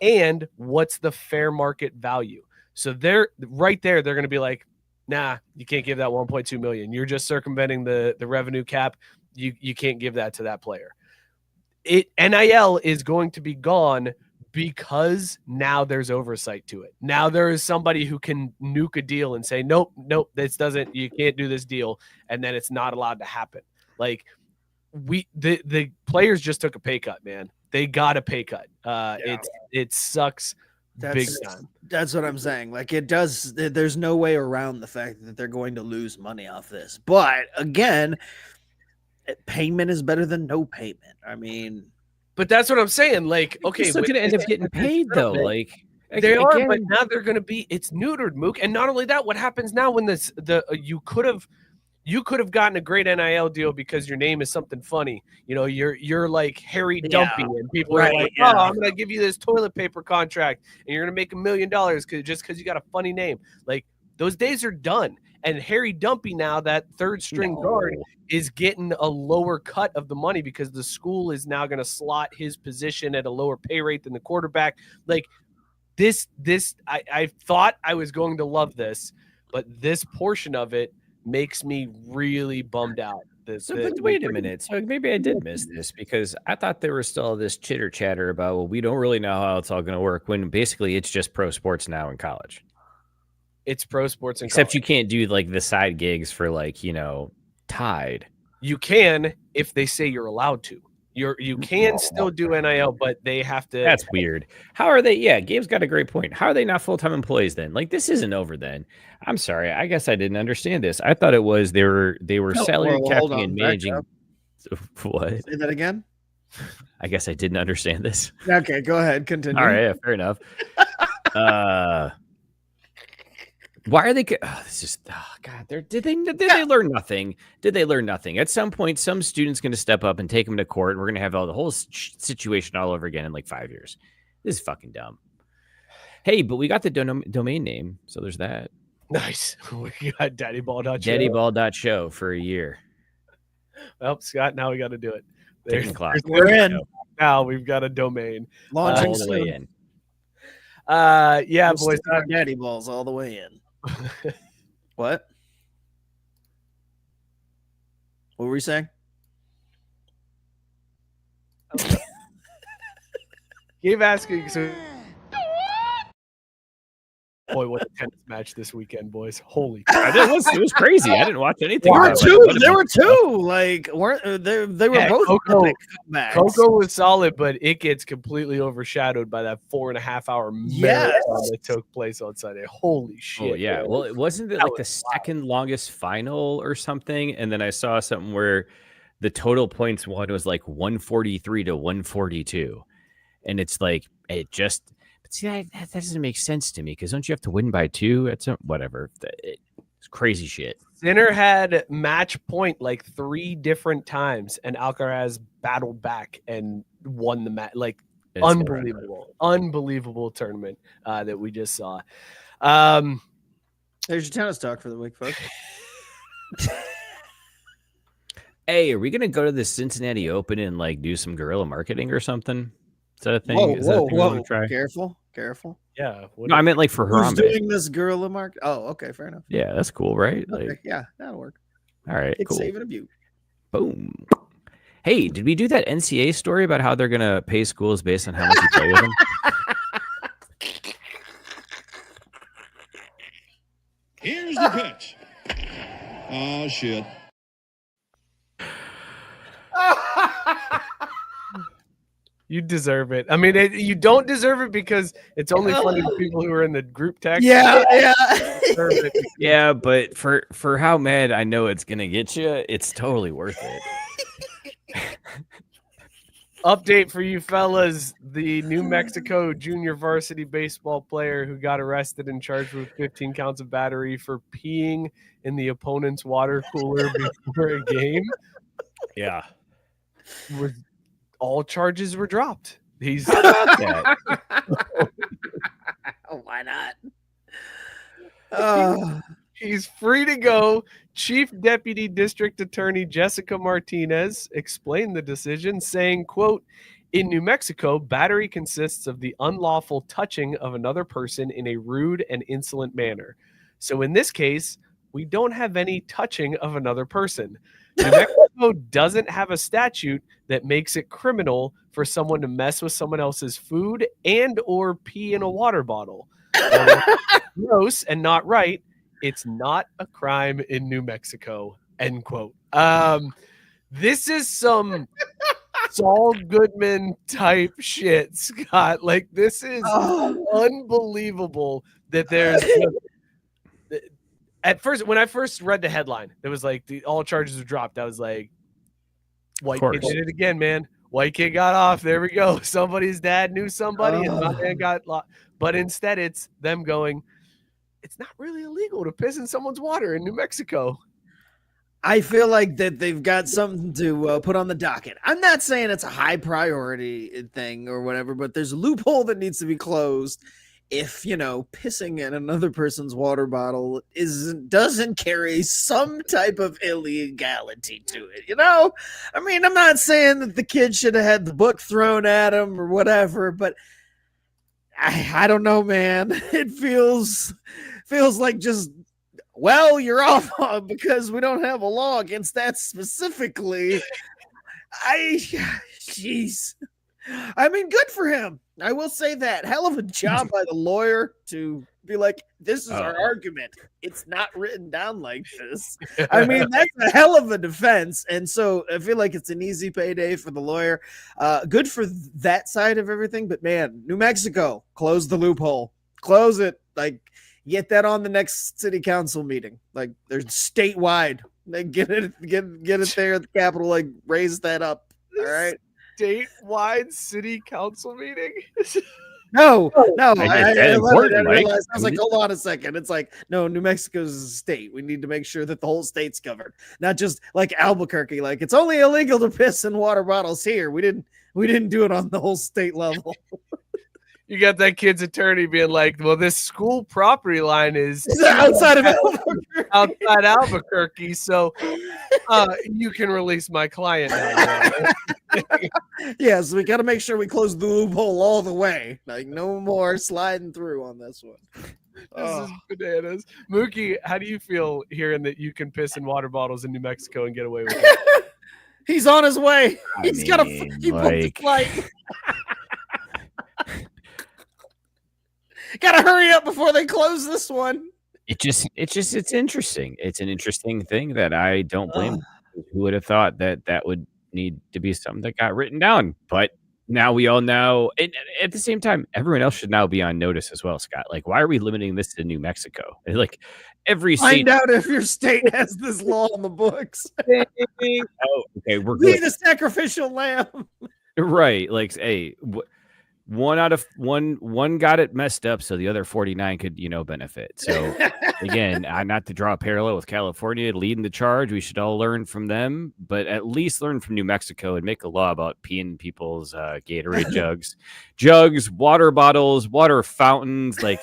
and what's the fair market value. So they're right there. They're going to be like, nah, you can't give that 1.2 million. You're just circumventing the revenue cap. You can't give that to that player. NIL is going to be gone because now there's oversight to it. Now there is somebody who can nuke a deal and say, nope, you can't do this deal. And then it's not allowed to happen. Like the players just took a pay cut, man. They got a pay cut. It sucks big time. That's what I'm saying. Like it does. There's no way around the fact that they're going to lose money off this. But again, payment is better than no payment. I mean, but that's what I'm saying. Like, okay, they're still going to end up getting paid though. Like they are, but now they're going to be. It's neutered, Mook. And not only that, what happens now when you could have gotten a great NIL deal because your name is something funny. You know, you're like Harry Dumpy, and people are like, oh, I'm going to give you this toilet paper contract, and you're going to make $1 million just because you got a funny name. Like those days are done. And Harry Dumpy now, that third string guard, is getting a lower cut of the money because the school is now going to slot his position at a lower pay rate than the quarterback. Like this, I thought I was going to love this, but this portion of it makes me really bummed out. But wait a minute. So maybe I did miss this because I thought there was still this chitter chatter about, well, we don't really know how it's all going to work when basically it's just pro sports now in college. It's pro sports in Except college. You can't do like the side gigs for like, Tide. You can if they say you're allowed to. You can still do NIL, but they have to. That's weird. How are they? Yeah, Gabe's got a great point. How are they not full-time employees then? Like this isn't over then. I'm sorry. I guess I didn't understand this. I thought it was they were salary capping and managing. What? Say that again. I guess I didn't understand this. Okay, go ahead. Continue. All right, yeah, fair enough. Why are they? It's just God. Did they learn nothing? Did they learn nothing? At some point, some student's going to step up and take them to court, and we're going to have the whole situation all over again in like 5 years. This is fucking dumb. Hey, but we got the domain name, so there's that. Nice. We got daddyball.show. Daddyball.show for a year. Well, Scott, now we got to do it. Ticking clock. We're in. Now we've got a domain. Launching All the way soon. in. Yeah, We'll boys. stick our daddy balls all the way in. What? What were we saying? Keep asking. So, boy, what a tennis match this weekend, boys! Holy crap! It was crazy. I didn't watch anything. There were two. Like weren't they were Yeah, both Coco- epic comebacks. Coco was solid, but it gets completely overshadowed by that 4.5 hour marathon that took place on Sunday. Holy shit! Oh yeah. man. Well, it wasn't it That like the was second longest final or something? And then I saw something where the total points one was like 143 to 142, and it's like it just. But see, that doesn't make sense to me because don't you have to win by 2 at some whatever? It's crazy shit. Sinner had match point like 3 different times, and Alcaraz battled back and won the match. Like It's unbelievable tournament that we just saw. There's your tennis talk for the week, folks. Hey, are we gonna go to the Cincinnati Open and like do some guerrilla marketing or something? Is that a thing? Whoa, Is that a thing we whoa, wanna try? Careful. Yeah, No, I meant like for Who's Harambe. doing this guerrilla market? Oh, okay, fair enough. Yeah, that's cool, right? Okay, Like, yeah, that'll work. all right, It's cool. saving a butte. Boom. Hey, did we do that NCAA story about how they're gonna pay schools based on how much you play with them? Here's the pitch. Oh, shit. You deserve it. I mean, you don't deserve it because it's only funny to people who are in the group text. Yeah. You deserve it. Yeah, but for how mad I know it's gonna get you, it's totally worth it. Update for you fellas. The New Mexico junior varsity baseball player who got arrested and charged with 15 counts of battery for peeing in the opponent's water cooler before a game, Yeah. all charges were dropped. He's Yeah. Why not? He's free to go. Chief Deputy District Attorney Jessica Martinez explained the decision, saying, quote, "In New Mexico, battery consists of the unlawful touching of another person in a rude and insolent manner. So in this case, we don't have any touching of another person. New Mexico doesn't have a statute that makes it criminal for someone to mess with someone else's food and or pee in a water bottle. Gross and not right. It's not a crime in New Mexico." End quote. This is some Saul Goodman type shit, Scott. Like, this is unbelievable that there's. At first, when I first read the headline, it was like all charges were dropped. I was like, white kid did it again, man. White kid got off. There we go. Somebody's dad knew somebody, and my man got locked. But instead, it's them going, it's not really illegal to piss in someone's water in New Mexico. I feel like that they've got something to put on the docket. I'm not saying it's a high priority thing or whatever, but there's a loophole that needs to be closed. If, pissing in another person's water bottle doesn't carry some type of illegality to it, I mean, I'm not saying that the kid should have had the book thrown at him or whatever, but I don't know, man. It feels like just, well, you're off because we don't have a law against that specifically. Jeez. I mean, good for him. I will say that. Hell of a job by the lawyer to be like, this is our argument. It's not written down like this. I mean, that's a hell of a defense. And so I feel like it's an easy payday for the lawyer. Good for that side of everything. But man, New Mexico, close the loophole. Close it. Like, get that on the next city council meeting. Like, they're statewide. They get it there at the Capitol. Like, raise that up. All right. statewide city council meeting? No. I important, Mike. realized, I was like, hold on a second. It's like, no, New Mexico's a state. We need to make sure that the whole state's covered, not just like Albuquerque. Like, it's only illegal to piss in water bottles here. We didn't do it on the whole state level. You got that kid's attorney being like, well, this school property line is outside of Albuquerque. outside Albuquerque, so you can release my client now. Yes, we got to make sure we close the loophole all the way. Like, no more sliding through on this one. This is bananas. Mookie, how do you feel hearing that you can piss in water bottles in New Mexico and get away with it? He's on his way. He booked a flight. Gotta hurry up before they close this one. It's interesting. It's an interesting thing that I don't blame. Who would have thought that would need to be something that got written down? But now we all know. And at the same time, everyone else should now be on notice as well, Scott. Like, why are we limiting this to New Mexico? Like, every state. Find out if your state has this law on the books. Oh, okay, we're Be good. the sacrificial lamb. Right. Like, hey, one got it messed up, so the other 49 could, benefit. So again, not to draw a parallel with California leading the charge, we should all learn from them, but at least learn from New Mexico and make a law about peeing people's Gatorade jugs, water bottles, water fountains, like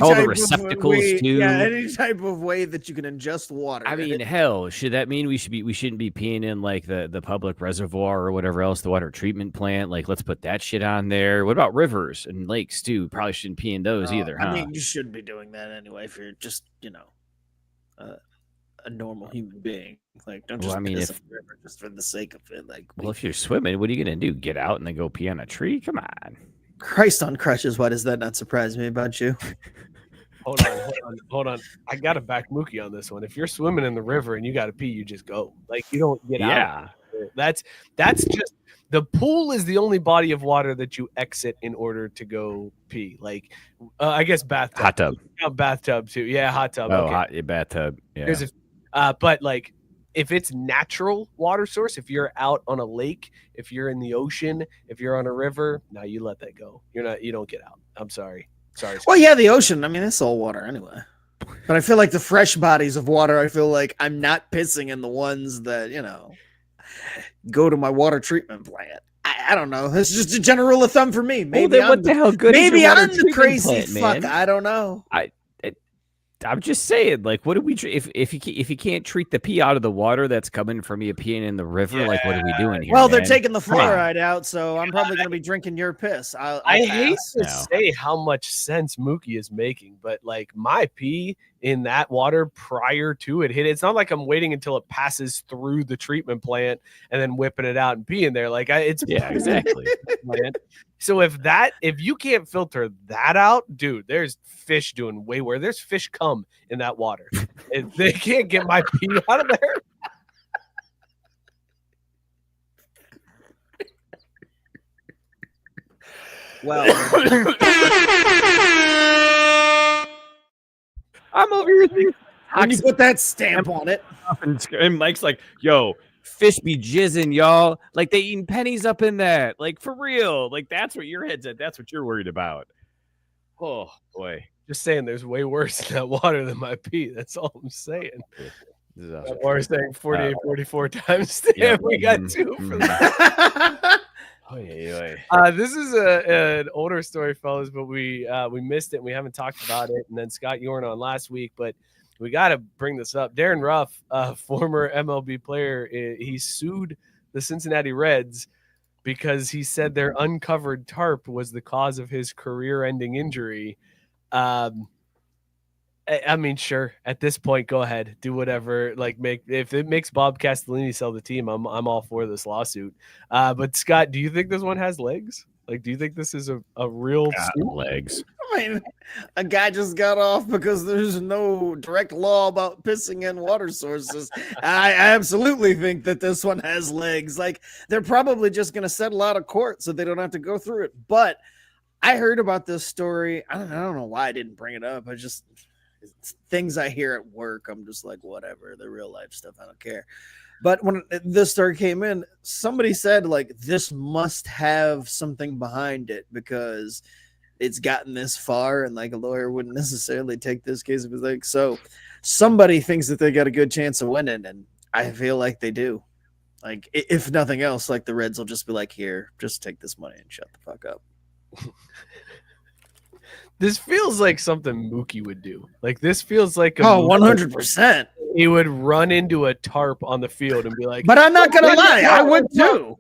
all the receptacles too. Yeah, any type of way that you can ingest water. I mean, hell, should that mean we shouldn't be peeing in like the public reservoir or whatever else, the water treatment plant? Like, let's put that shit on there. What about rivers and lakes too? Probably shouldn't pee in those either, huh? I mean, you shouldn't be doing that anyway if you're just, a normal human being. Like, don't just piss in the river just for the sake of it. Like, well, if you're swimming, what are you gonna do? Get out and then go pee on a tree? Come on. Christ on crutches, why does that not surprise me about you? Hold on. I got to back Mookie on this one. If you're swimming in the river and you got to pee, you just go. Like, you don't get out. That's just the pool is the only body of water that you exit in order to go pee. Like, I guess bathtub. Hot tub. Bathtub too. Yeah, hot tub. Oh, okay. Bathtub. Yeah. But like, if it's natural water source, if you're out on a lake, if you're in the ocean, if you're on a river, now you let that go. You don't get out. I'm sorry. Well, yeah, the ocean. I mean, it's all water anyway. But I feel like the fresh bodies of water, I feel like I'm not pissing in the ones that, go to my water treatment plant. I don't know. It's just a general rule of thumb for me. Maybe what the hell good? Maybe is your water I'm the treatment crazy plant, fuck. I don't know. I'm just saying, like, what do we if you can't treat the pee out of the water that's coming from you peeing in the river? Like, what are we doing here? Well, man? they're taking the fluoride out, so I'm probably going to be drinking your piss. I hate to say how much sense Mookie is making, but like my pee in that water prior to it hit, it's not like I'm waiting until it passes through the treatment plant and then whipping it out and peeing there. Like exactly. So if you can't filter that out, dude, there's fish doing way worse. There's fish cum in that water. If they can't get my pee out of there. Well, I'm over here thinking, when you put that stamp on it. And Mike's like, yo, fish be jizzing, y'all. Like, they eating pennies up in that. Like, for real. Like, that's what your head's at. That's what you're worried about. Oh, boy. Just saying there's way worse in that water than my pee. That's all I'm saying. We're saying 48, 44 times stamp. Yeah, we got two for that. This is an older story, fellas, but we missed it and we haven't talked about it. And then Scott, you weren't on last week, but we got to bring this up. Darin Ruf, former MLB player, he sued the Cincinnati Reds because he said their uncovered tarp was the cause of his career-ending injury. I mean, sure. At this point, go ahead, do whatever. Like, if it makes Bob Castellini sell the team, I'm all for this lawsuit. But Scott, do you think this one has legs? Like, do you think this is a real legs? I mean, a guy just got off because there's no direct law about pissing in water sources. I absolutely think that this one has legs. Like, they're probably just going to settle out of court so they don't have to go through it. But I heard about this story. I don't know why I didn't bring it up. Things I hear at work, I'm just like, whatever. The real life stuff, I don't care. But when this story came in, somebody said like this must have something behind it because it's gotten this far, and like a lawyer wouldn't necessarily take this case if it's like so. Somebody thinks that they got a good chance of winning, and I feel like they do. Like if nothing else, like the Reds will just be like, "Here, just take this money and shut the fuck up." This feels like something Mookie would do. Like this feels like 100%. He would run into a tarp on the field and be like, But I'm not gonna lie, I would too.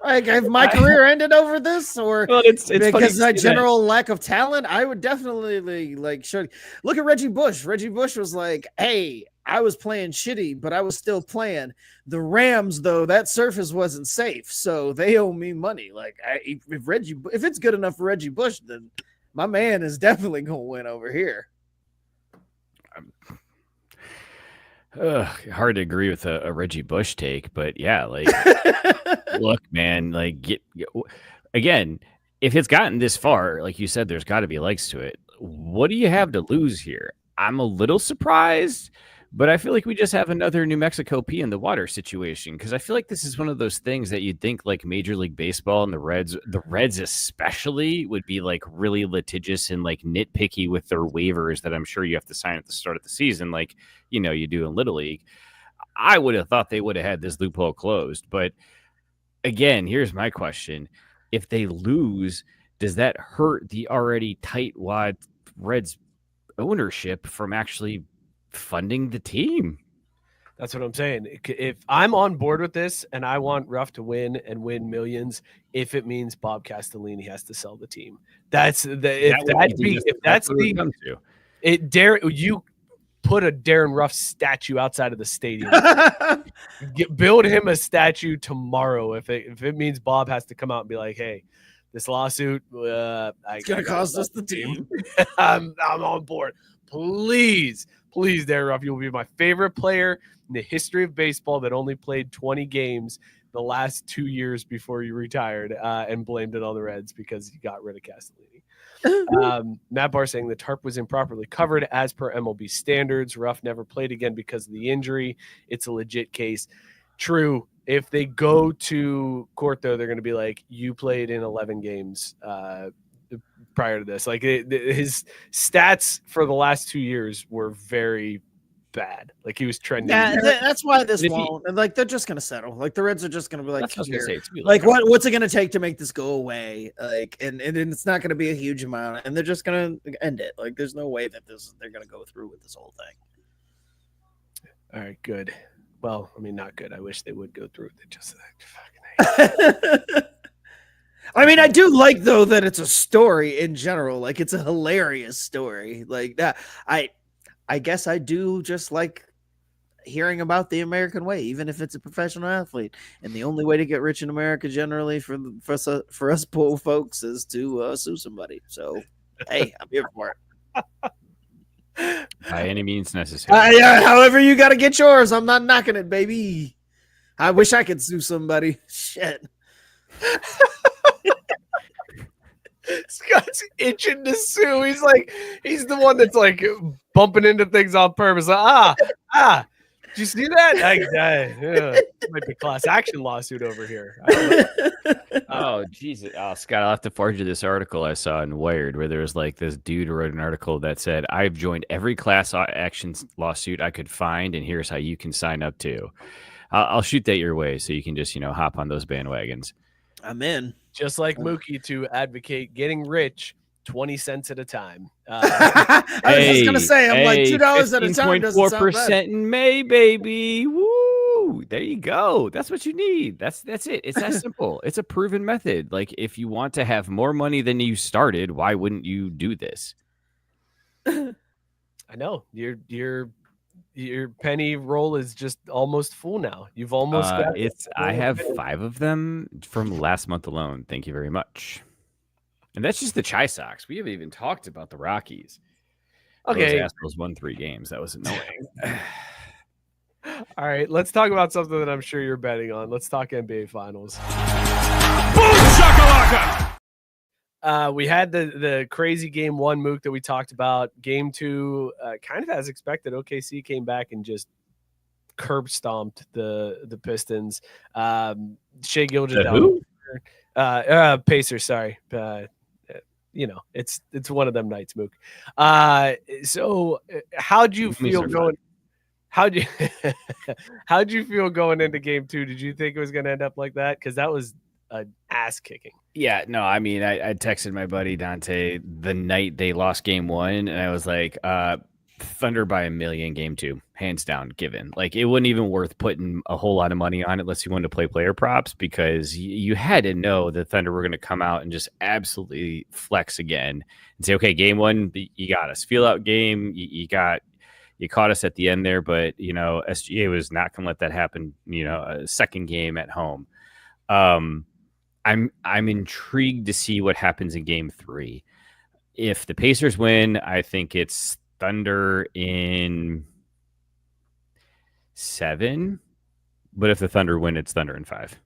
Like, if my career ended over this, or it's because of that general lack of talent, I would definitely like show. Look at Reggie Bush. Reggie Bush was like, "Hey, I was playing shitty, but I was still playing. The Rams, though, that surface wasn't safe, so they owe me money. Like, if it's good enough for Reggie Bush, then my man is definitely gonna win over here." Hard to agree with a Reggie Bush take, but yeah, like, look, man, like, again, if it's gotten this far, like you said, there's got to be legs to it. What do you have to lose here? I'm a little surprised, but I feel like we just have another New Mexico pea in the water situation, because I feel like this is one of those things that you'd think like Major League Baseball and the Reds especially would be like really litigious and like nitpicky with their waivers that I'm sure you have to sign at the start of the season, like you do in Little League. I would have thought they would have had this loophole closed, but again, here's my question: if they lose, does that hurt the already tight-wad Reds ownership from actually funding the team? That's what I'm saying. If I'm on board with this and I want Ruf to win and win millions, if it means Bob Castellini has to sell the team, you put a Darin Ruf statue outside of the stadium. Build him a statue tomorrow if it means Bob has to come out and be like, "Hey, this lawsuit, it's gonna cost us the team." I'm on board. Please, Darin Ruf, you'll be my favorite player in the history of baseball that only played 20 games the last 2 years before you retired and blamed it on the Reds because you got rid of Castellini. Matt Barr saying the tarp was improperly covered as per MLB standards. Ruf never played again because of the injury. It's a legit case. True. If they go to court, though, they're going to be like, you played in 11 games prior to this. Like his stats for the last 2 years were very bad. Like he was trending. Yeah, that's why this won't. Like they're just gonna settle. Like the Reds are just gonna be like, that's what I was gonna say, too. Like what's it gonna take to make this go away? Like and it's not gonna be a huge amount, and they're just gonna end it. Like there's no way that they're gonna go through with this whole thing. All right, good. Well, I mean, not good. I wish they would go through with it. Just fucking. I mean, I do like though that it's a story in general. Like it's a hilarious story. Like that. I guess I do just like hearing about the American way, even if it's a professional athlete. And the only way to get rich in America generally for us poor folks is to sue somebody. So, hey, I'm here for it. By any means necessary. However you got to get yours. I'm not knocking it, baby. I wish I could sue somebody. Shit. Scott's itching to sue. He's the one that's like bumping into things on purpose. Like, did you see that? Might be a class action lawsuit over here. Oh, Jesus. Oh, Scott, I'll have to forward you this article I saw in Wired where there was like this dude who wrote an article that said, I've joined every class action lawsuit I could find, and here's how you can sign up too. I'll shoot that your way so you can just, hop on those bandwagons. I'm in. Just like Mookie to advocate getting rich 20 cents at a time. I was just going to say, I'm like $2 at a time. 15.4% in May, baby. Woo! There you go. That's what you need. That's it. It's that simple. It's a proven method. Like if you want to have more money than you started, why wouldn't you do this? I know. Your penny roll is just almost full now. You've almost got I have 5 of them from last month alone. Thank you very much. And that's just the Chi Sox. We haven't even talked about the Rockies. Okay. Those assholes won 3 games. That was annoying. All right, let's talk about something that I'm sure you're betting on. Let's talk NBA Finals. Boom shakalaka! We had the crazy game 1 mook that we talked about. Game 2, kind of as expected, OKC came back and just curb stomped the Pistons. Shai Gilgeous Who? Pacers, sorry. It's one of them nights, Mook. So how'd you feel going? How'd you feel going into game 2? Did you think it was going to end up like that? Because that was an ass kicking. Yeah, no, I mean, I texted my buddy Dante the night they lost game 1, and I was like, Thunder by a million game 2, hands down, given. Like, it wasn't even worth putting a whole lot of money on it unless you wanted to play player props, because you had to know the Thunder were going to come out and just absolutely flex again and say, okay, game 1, you got us. Feel out game, you caught us at the end there, but SGA was not going to let that happen. A second game at home. I'm intrigued to see what happens in game 3. If the Pacers win, I think it's Thunder in 7. But if the Thunder win, it's Thunder in 5.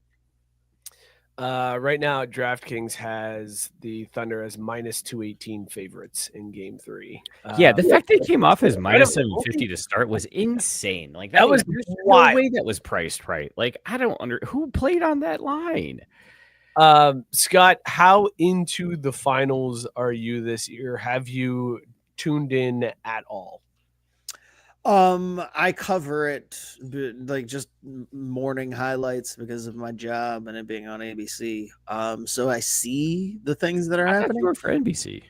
Right now, DraftKings has the Thunder as minus 218 favorites in game 3. Yeah, the fact they came off as minus 750 to start was insane. Like that was wild. No way that was priced right. Like I don't who played on that line. Scott, how into the finals are you this year? Have you tuned in at all? I cover it like just morning highlights because of my job and it being on ABC. So I see the things that are happening. You work for NBC.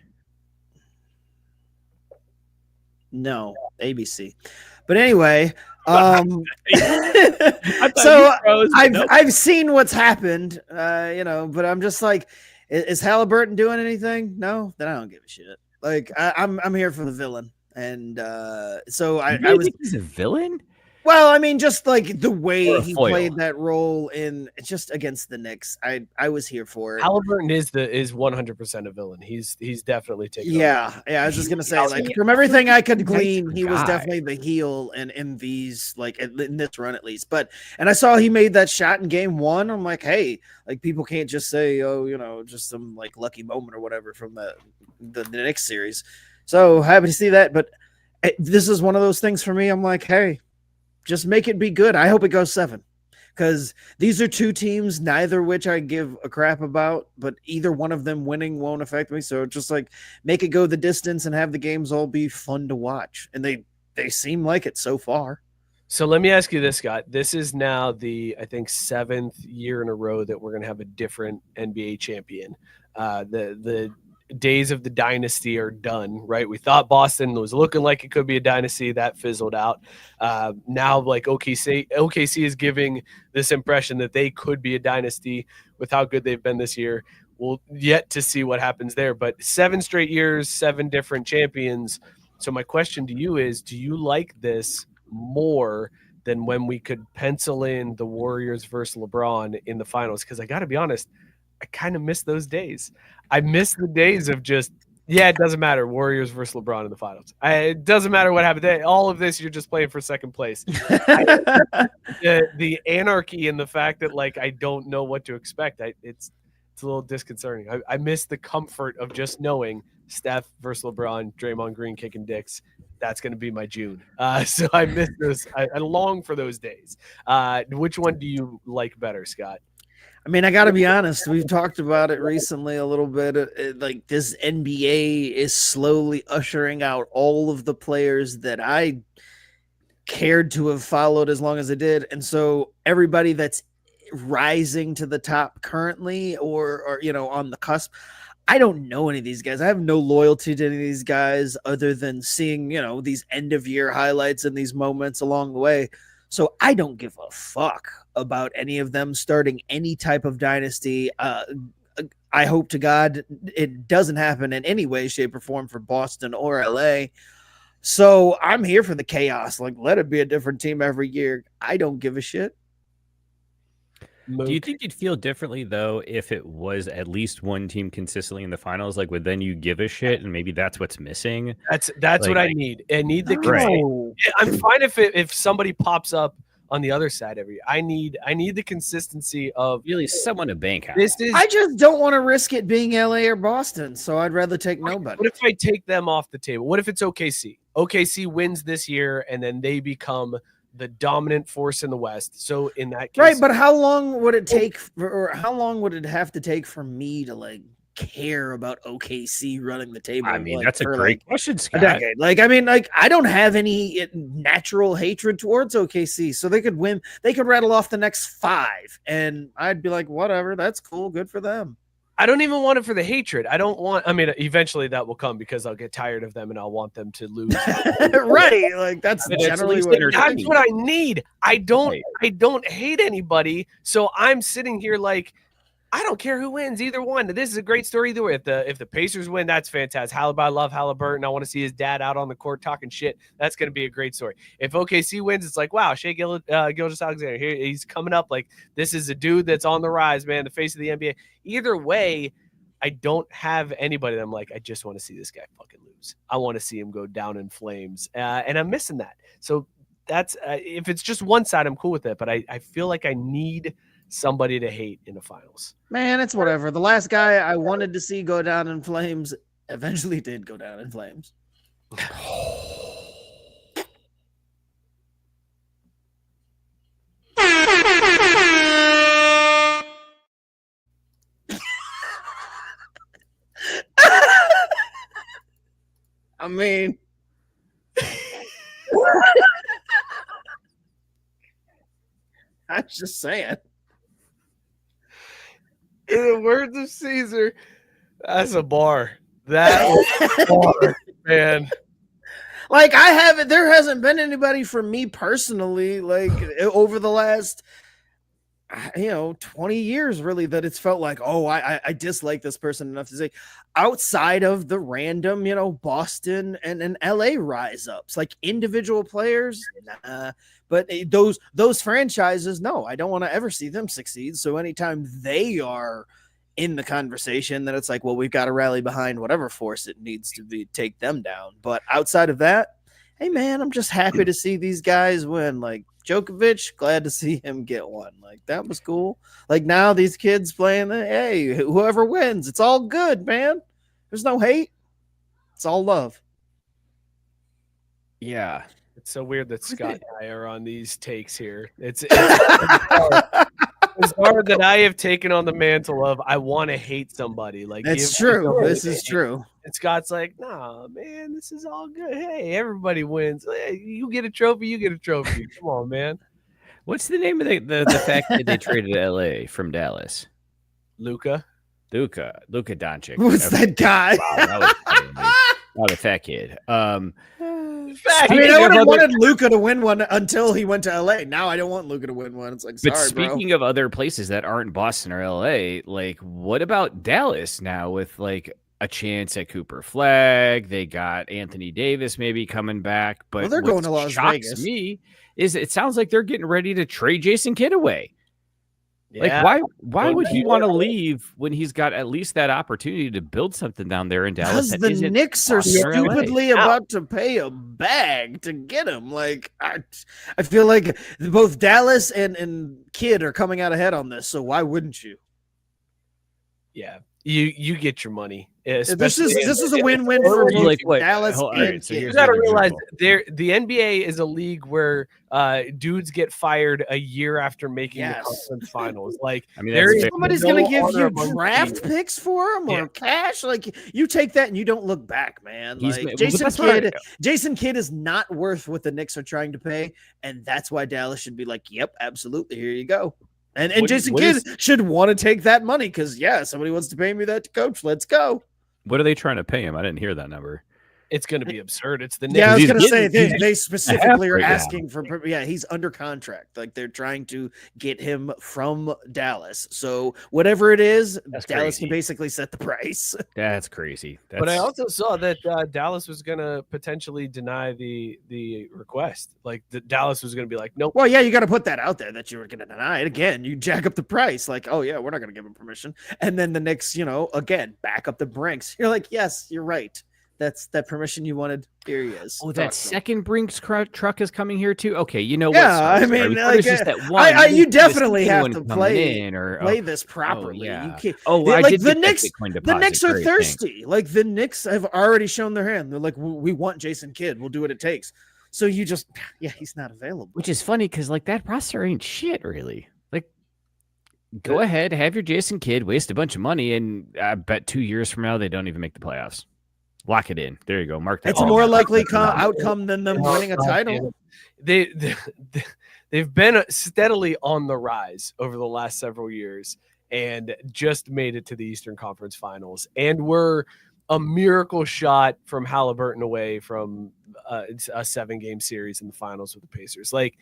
No, ABC. But anyway, so I've seen what's happened, but I'm just like, is Halliburton doing anything? No, then I don't give a shit. Like I'm here for the villain. And so I was think he's a villain. Well, I mean, just like the way he played that role in just against the Knicks, I was here for it. Halliburton is 100% a villain. He's definitely taking. Yeah. I was just gonna say, like from everything I could glean, he was definitely the heel in these in this run at least. And I saw he made that shot in game 1. I'm like, hey, like people can't just say, oh, just some like lucky moment or whatever from the Knicks series. So happy to see that, but this is one of those things for me. I'm like, hey, just make it be good. I hope it goes 7 because these are two teams, neither which I give a crap about, but either one of them winning won't affect me. So just like make it go the distance and have the games all be fun to watch. And they seem like it so far. So let me ask you this, Scott. This is now the, I think, 7th year in a row that we're going to have a different NBA champion. The days of the dynasty are done, right? We thought Boston was looking like it could be a dynasty. That fizzled out. Now, like OKC is giving this impression that they could be a dynasty with how good they've been this year. We'll yet to see what happens there. But 7 straight years, 7 different champions. So my question to you is, do you like this more than when we could pencil in the Warriors versus LeBron in the finals? Because I got to be honest, I kind of miss those days. I miss the days of just, it doesn't matter. Warriors versus LeBron in the finals. It doesn't matter what happened. All of this, you're just playing for second place. The anarchy and the fact that like I don't know what to expect. It's a little disconcerting. I miss the comfort of just knowing Steph versus LeBron, Draymond Green kicking dicks. That's going to be my June. So I miss those. I long for those days. Which one do you like better, Scott? I mean, I got to be honest. We've talked about it recently a little bit. Like this NBA is slowly ushering out all of the players that I cared to have followed as long as I did. And so everybody that's rising to the top currently or on the cusp, I don't know any of these guys. I have no loyalty to any of these guys other than seeing, these end of year highlights and these moments along the way. So I don't give a fuck about any of them starting any type of dynasty. I hope to God it doesn't happen in any way, shape, or form for Boston or LA. So I'm here for the chaos. Like, let it be a different team every year. I don't give a shit. Do you think you'd feel differently, though, if it was at least one team consistently in the finals? Like, would then you give a shit, and maybe that's what's missing? That's what I need. I need the control. I'm fine if somebody pops up on the other side every year. I need the consistency of really someone to bank on. I just don't want to risk it being LA or Boston, so I'd rather take nobody. What if I take them off the table? What if it's OKC? OKC wins this year, and then they become the dominant force in the West. So in that case, Right, but how long would it take, or how long would it have to take for me to like care about OKC running the table? I mean, like, that's a for, great like, question, a Scott. decade. Like, I mean, like, I don't have any natural hatred towards OKC, so they could win. They could rattle off the next 5, and I'd be like, whatever, that's cool, good for them. I don't even want it for the hatred. I mean, eventually that will come because I'll get tired of them and I'll want them to lose. Right, like that's And generally what that's what I need. I don't hate anybody, so I'm sitting here like, I don't care who wins, either one. This is a great story either way. If the Pacers win, that's fantastic. I love Halliburton. I want to see his dad out on the court talking shit. That's going to be a great story. If OKC wins, it's like, wow, Shai Gilgeous-Alexander, he's coming up. Like, this is a dude that's on the rise, man, the face of the NBA. Either way, I don't have anybody that I'm like, I just want to see this guy fucking lose. I want to see him go down in flames, and I'm missing that. So that's if it's just one side, I'm cool with it. But I feel like I need somebody to hate in the finals. Man, it's whatever. The last guy I wanted to see go down in flames eventually did go down in flames. I mean, I'm just saying. In the words of Caesar, that's a bar. That was a bar, man. Like, there hasn't been anybody for me personally, like, over the last, 20 years, really, that it's felt like, oh, I dislike this person enough to say, outside of the random, Boston and LA rise ups, like individual players, nah. But those franchises, no, I don't want to ever see them succeed. So anytime they are in the conversation, then it's like, well, we've got to rally behind whatever force it needs to be, take them down. But outside of that, hey man, I'm just happy to see these guys win. Like Djokovic, glad to see him get one. Like, that was cool. Like, now these kids playing, hey, whoever wins, it's all good, man. There's no hate. It's all love. Yeah. It's so weird that Scott and I are on these takes here. It's hard that I have taken on the mantle of I want to hate somebody. Like, it's true. This is true. And Scott's like, nah, man, this is all good. Hey, everybody wins. Hey, you get a trophy, you get a trophy. Come on, man. What's the name of the fact that they traded LA from Dallas? Luka Doncic. What's that guy? Wow, not a fat kid. I mean, I would have wanted Luka to win one until he went to LA. Now I don't want Luka to win one. It's like, sorry, but speaking of other places that aren't Boston or LA, like, what about Dallas now with like a chance at Cooper Flag? They got Anthony Davis maybe coming back, but they're going to Las Vegas. Me is it sounds like they're getting ready to trade Jason Kidd away. Yeah. Like, why would he want to leave when he's got at least that opportunity to build something down there in Dallas? Because the Knicks are stupidly about to pay a bag to get him. Like, I feel like both Dallas and Kidd are coming out ahead on this, so why wouldn't you? Yeah, you get your money. This is a win-win for both like Dallas and right, so Kidd. You got to realize the NBA is a league where dudes get fired a year after making the conference finals. Like, I mean, somebody's going to give you draft picks for him or cash. Like, you take that and you don't look back, man. Like, Jason Kidd is not worth what the Knicks are trying to pay, and that's why Dallas should be like, yep, absolutely, here you go. And Jason Kidd should want to take that money because, somebody wants to pay me that to coach. Let's go. What are they trying to pay him? I didn't hear that number. It's going to be absurd. It's the Knicks. Yeah, I was going to say they specifically are asking for. Yeah, he's under contract. Like, they're trying to get him from Dallas. So whatever it is, Dallas can basically set the price. That's crazy. But I also saw that Dallas was going to potentially deny the request. Like, Dallas was going to be like, nope. Well, yeah, you got to put that out there that you were going to deny it. Again, you jack up the price. Like, oh yeah, we're not going to give him permission. And then the Knicks, again, back up the Brinks. You're like, yes, you're right. That's that permission you wanted. Here he is. Oh, that second Brinks truck is coming here too. Okay, you know what? Yeah, I mean, like, just that one. You definitely have to play this Oh, properly. yeah. You can't. I like did the get Knicks. Bitcoin The Knicks are deposit. Great, thirsty. Like, the Knicks have already shown their hand. They're like, we want Jason Kidd. We'll do what it takes. So you just, he's not available. Which is funny because like that roster ain't shit really. Like, go ahead, have your Jason Kidd, waste a bunch of money, and I bet 2 years from now they don't even make the playoffs. Lock it in. There you go. Mark that. It's a more likely outcome than them winning a title. They've been steadily on the rise over the last several years and just made it to the Eastern Conference Finals, and were a miracle shot from Halliburton away from a 7-game series in the finals with the Pacers. Like,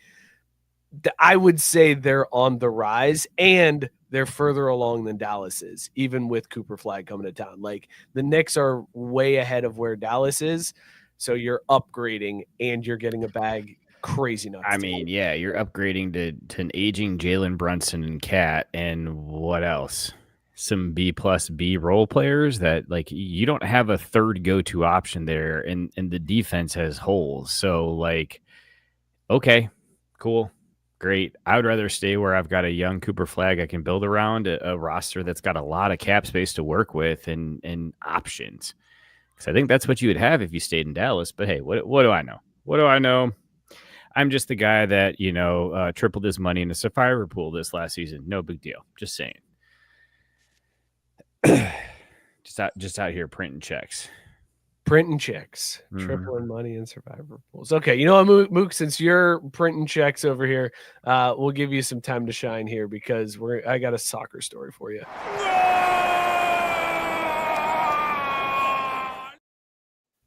I would say they're on the rise, and they're further along than Dallas is, even with Cooper Flag coming to town. Like, the Knicks are way ahead of where Dallas is, so you're upgrading and you're getting a bag crazy nuts. I mean, yeah, you're upgrading to an aging Jalen Brunson and Cat, and what else? Some B+B role players that, like, you don't have a third go-to option there, and the defense has holes. So, like, okay, cool, great. I would rather stay where I've got a young Cooper Flag I can build around, a roster that's got a lot of cap space to work with and options. Because I think that's what you would have if you stayed in Dallas. But hey, what do I know? What do I know? I'm just the guy that, tripled his money in a Survivor pool this last season. No big deal. Just saying. just out here printing checks. Tripling money in Survivor pools. Okay, you know what, Mook, since you're printing checks over here, we'll give you some time to shine here because I got a soccer story for you.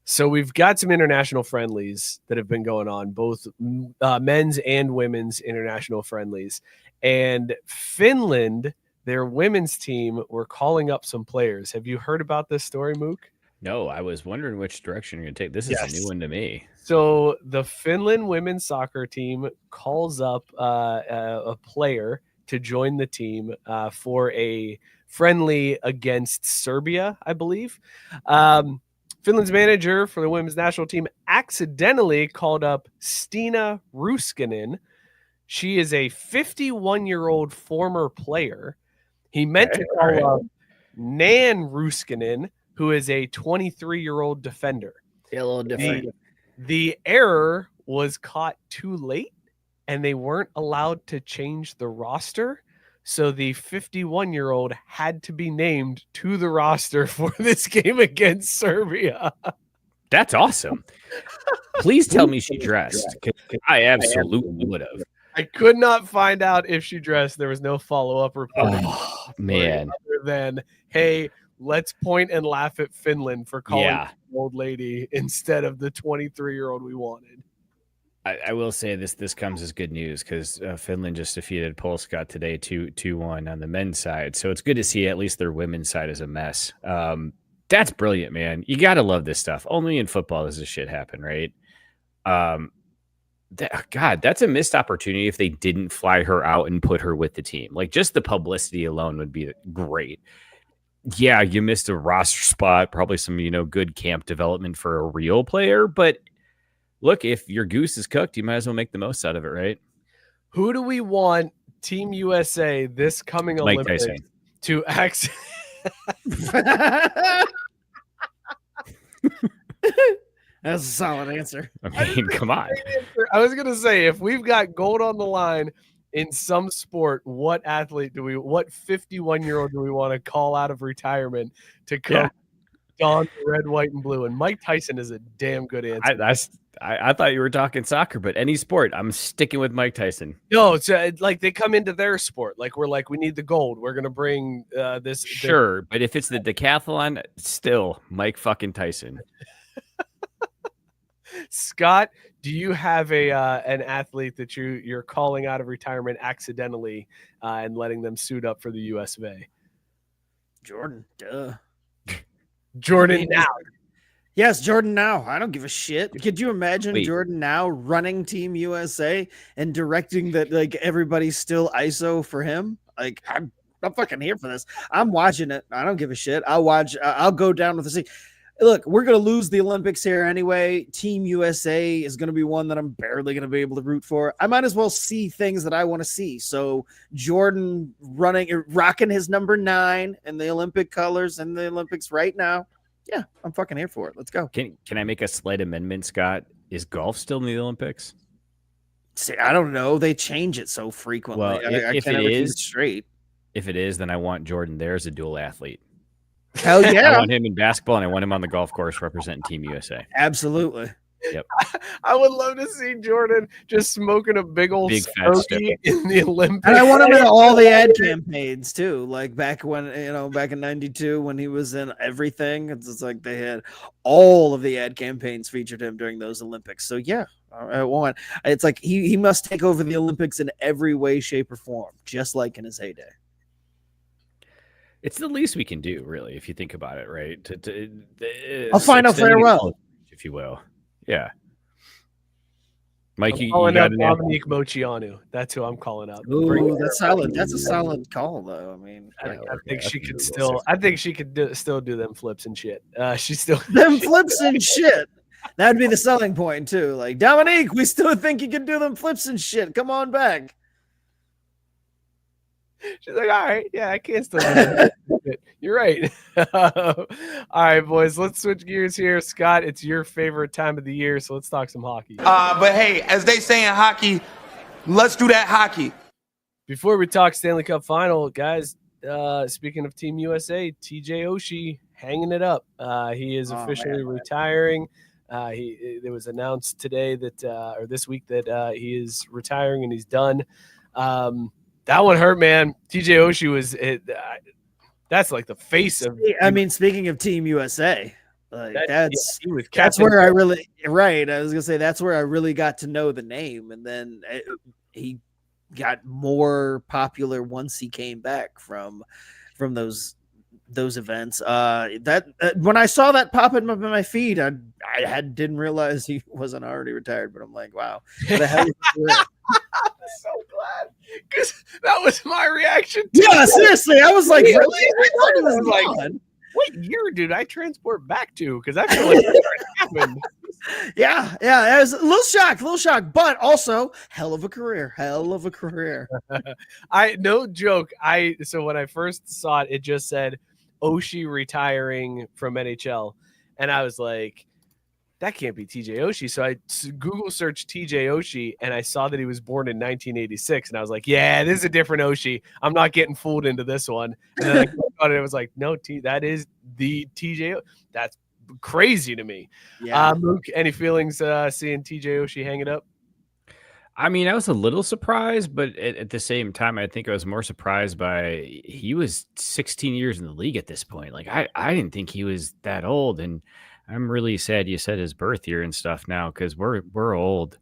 So we've got some international friendlies that have been going on, both men's and women's international friendlies. And Finland, their women's team, were calling up some players. Have you heard about this story, Mook? No, I was wondering which direction you're going to take. This is a new one to me. So the Finland women's soccer team calls up a player to join the team for a friendly against Serbia, I believe. Finland's manager for the women's national team accidentally called up Stina Ruskinen. She is a 51-year-old former player. He meant to call up Nan Ruskinen, who is a 23-year-old defender. Yeah, a little different. The error was caught too late, and they weren't allowed to change the roster. So the 51-year-old had to be named to the roster for this game against Serbia. That's awesome. Please tell me she dressed. I absolutely would have. I could not find out if she dressed. There was no follow-up report. Oh, man. Other than, hey, let's point and laugh at Finland for calling an old lady instead of the 23-year-old we wanted. I will say this comes as good news because Finland just defeated Polska today 2-1 on the men's side. So it's good to see at least their women's side is a mess. That's brilliant, man. You got to love this stuff. Only in football does this shit happen, right? God, that's a missed opportunity if they didn't fly her out and put her with the team. Like, just the publicity alone would be great. Yeah, you missed a roster spot, probably some, good camp development for a real player, but look, if your goose is cooked, you might as well make the most out of it, right? Who do we want Team USA this coming Mike Olympics Tyson to act? That's a solid answer. I mean, come on. I was going to say, if we've got gold on the line in some sport, what 51-year-old do we want to call out of retirement to come don the red, white, and blue? And Mike Tyson is a damn good answer. I thought you were talking soccer, but any sport, I'm sticking with Mike Tyson. No, it's like they come into their sport. Like, we're like, we need the gold. We're going to bring this. Sure, but if it's the decathlon, still Mike fucking Tyson. Scott, do you have an athlete that you're calling out of retirement accidentally and letting them suit up for the US of A? Jordan, duh. Jordan now. Yes, Jordan now. I don't give a shit. Could you imagine Jordan now running Team USA and directing that, like, everybody's still ISO for him? Like, I'm fucking here for this. I'm watching it. I don't give a shit. I'll watch. I'll go down with the sea. Look, we're going to lose the Olympics here anyway. Team USA is going to be one that I'm barely going to be able to root for. I might as well see things that I want to see. So Jordan rocking his number 9 in the Olympic colors in the Olympics right now. Yeah, I'm fucking here for it. Let's go. Can I make a slight amendment, Scott? Is golf still in the Olympics? See, I don't know. They change it so frequently. Well, I if can't it ever keep is- it straight. If it is, then I want Jordan there as a dual athlete. Hell I yeah. want him in basketball, and I want him on the golf course representing Team USA. Absolutely. I would love to see Jordan just smoking a big old Big fat stogie in the Olympics. And I want him in all the ad campaigns too. Like back when, back in '92 when he was in everything. It's just like they had all of the ad campaigns featured him during those Olympics. So yeah, I want. It's like he must take over the Olympics in every way, shape, or form, just like in his heyday. It's the least we can do, really, if you think about it, right? A final extending it farewell, if you will. Yeah. Mike, I'm you calling got up an Dominique Moceanu. That's who I'm calling up. Ooh, that's solid. That's a solid call, though. I mean, I think she could still. still. I think she could still do them flips and shit. She's still them flips and shit. That'd be the selling point too. Like Dominique, we still think you can do them flips and shit. Come on back. She's like, all right, yeah, I can still do that. You're right. All right, boys, let's switch gears here. Scott, it's your favorite time of the year, so let's talk some hockey. But hey, as they say in hockey, let's do that hockey. Before we talk Stanley Cup Final, guys, speaking of Team USA, TJ Oshie hanging it up. He is officially retiring. It was announced today that, or this week, that he is retiring and he's done. That one hurt, man. TJ Oshie was that's like the face of. I mean, speaking of Team USA, like that's captain. where I really right. I was gonna say that's where I really got to know the name, and then he got more popular once he came back from those events. When I saw that pop in my feed, I didn't realize he wasn't already retired, but I'm like, wow, what the hell is this? I'm so glad because that was my reaction. Yeah, seriously, I was like, really? I thought it was like, what year did I transport back to? Because I feel like it happened. Yeah, it was a little shock, but also hell of a career. No joke. So when I first saw it, it just said Oshie retiring from NHL, and I was like, that can't be TJ Oshie. So I Google searched TJ Oshie, and I saw that he was born in 1986, and I was like, yeah, this is a different Oshie. I'm not getting fooled into this one. And then I thought it was like, no, that is the TJ. That's crazy to me. Yeah. Luke, any feelings seeing TJ Oshie hanging up? I mean, I was a little surprised, but at the same time, I think I was more surprised by he was 16 years in the league at this point. Like I didn't think he was that old, and I'm really sad you said his birth year and stuff now because we're old.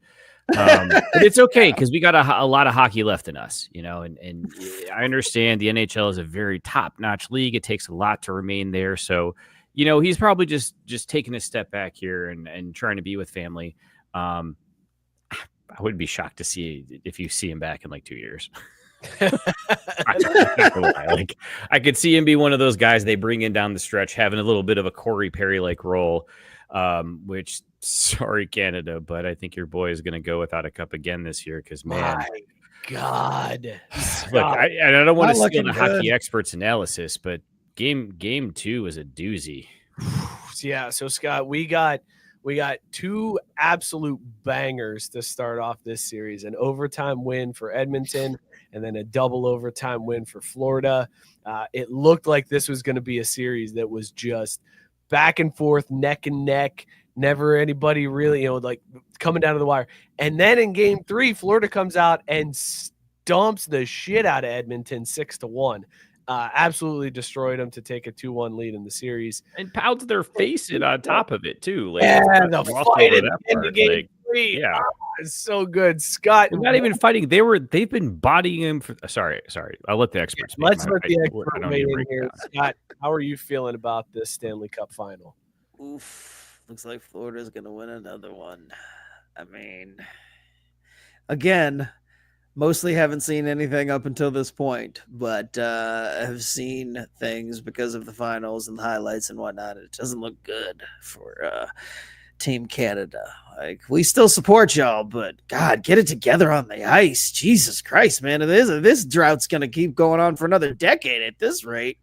But it's okay because we got a lot of hockey left in us, and I understand the NHL is a very top-notch league. It takes a lot to remain there. So, he's probably just taking a step back here and trying to be with family. I wouldn't be shocked to see if you see him back in like 2 years. Like I could see him be one of those guys they bring in down the stretch, having a little bit of a Corey Perry like role. Which sorry Canada, but I think your boy is going to go without a cup again this year because man, my God, look, I don't want to steal the good. hockey experts' analysis, but game 2 was a doozy. Yeah, so Scott, we got two absolute bangers to start off this series: an overtime win for Edmonton, and then a double overtime win for Florida. It looked like this was going to be a series that was just back and forth, neck and neck. Never anybody really, like coming down to the wire. And then in game 3, Florida comes out and stomps the shit out of Edmonton 6-1. Absolutely destroyed them to take a 2-1 lead in the series. And pounds their face in on top of it too. Like, Yeah, the fight at the end of game 3. Yeah. It's so good. Scott. They're not even fighting. They've been bodying him for sorry. I'll let the experts speak. Let's let the expert weigh in here. Scott, how are you feeling about this Stanley Cup Final? Oof. Looks like Florida's going to win another one. I mean, again, mostly haven't seen anything up until this point, but have seen things because of the finals and the highlights and whatnot. It doesn't look good for Team Canada. Like, we still support y'all, but God, get it together on the ice. Jesus Christ, man. This drought's going to keep going on for another decade at this rate.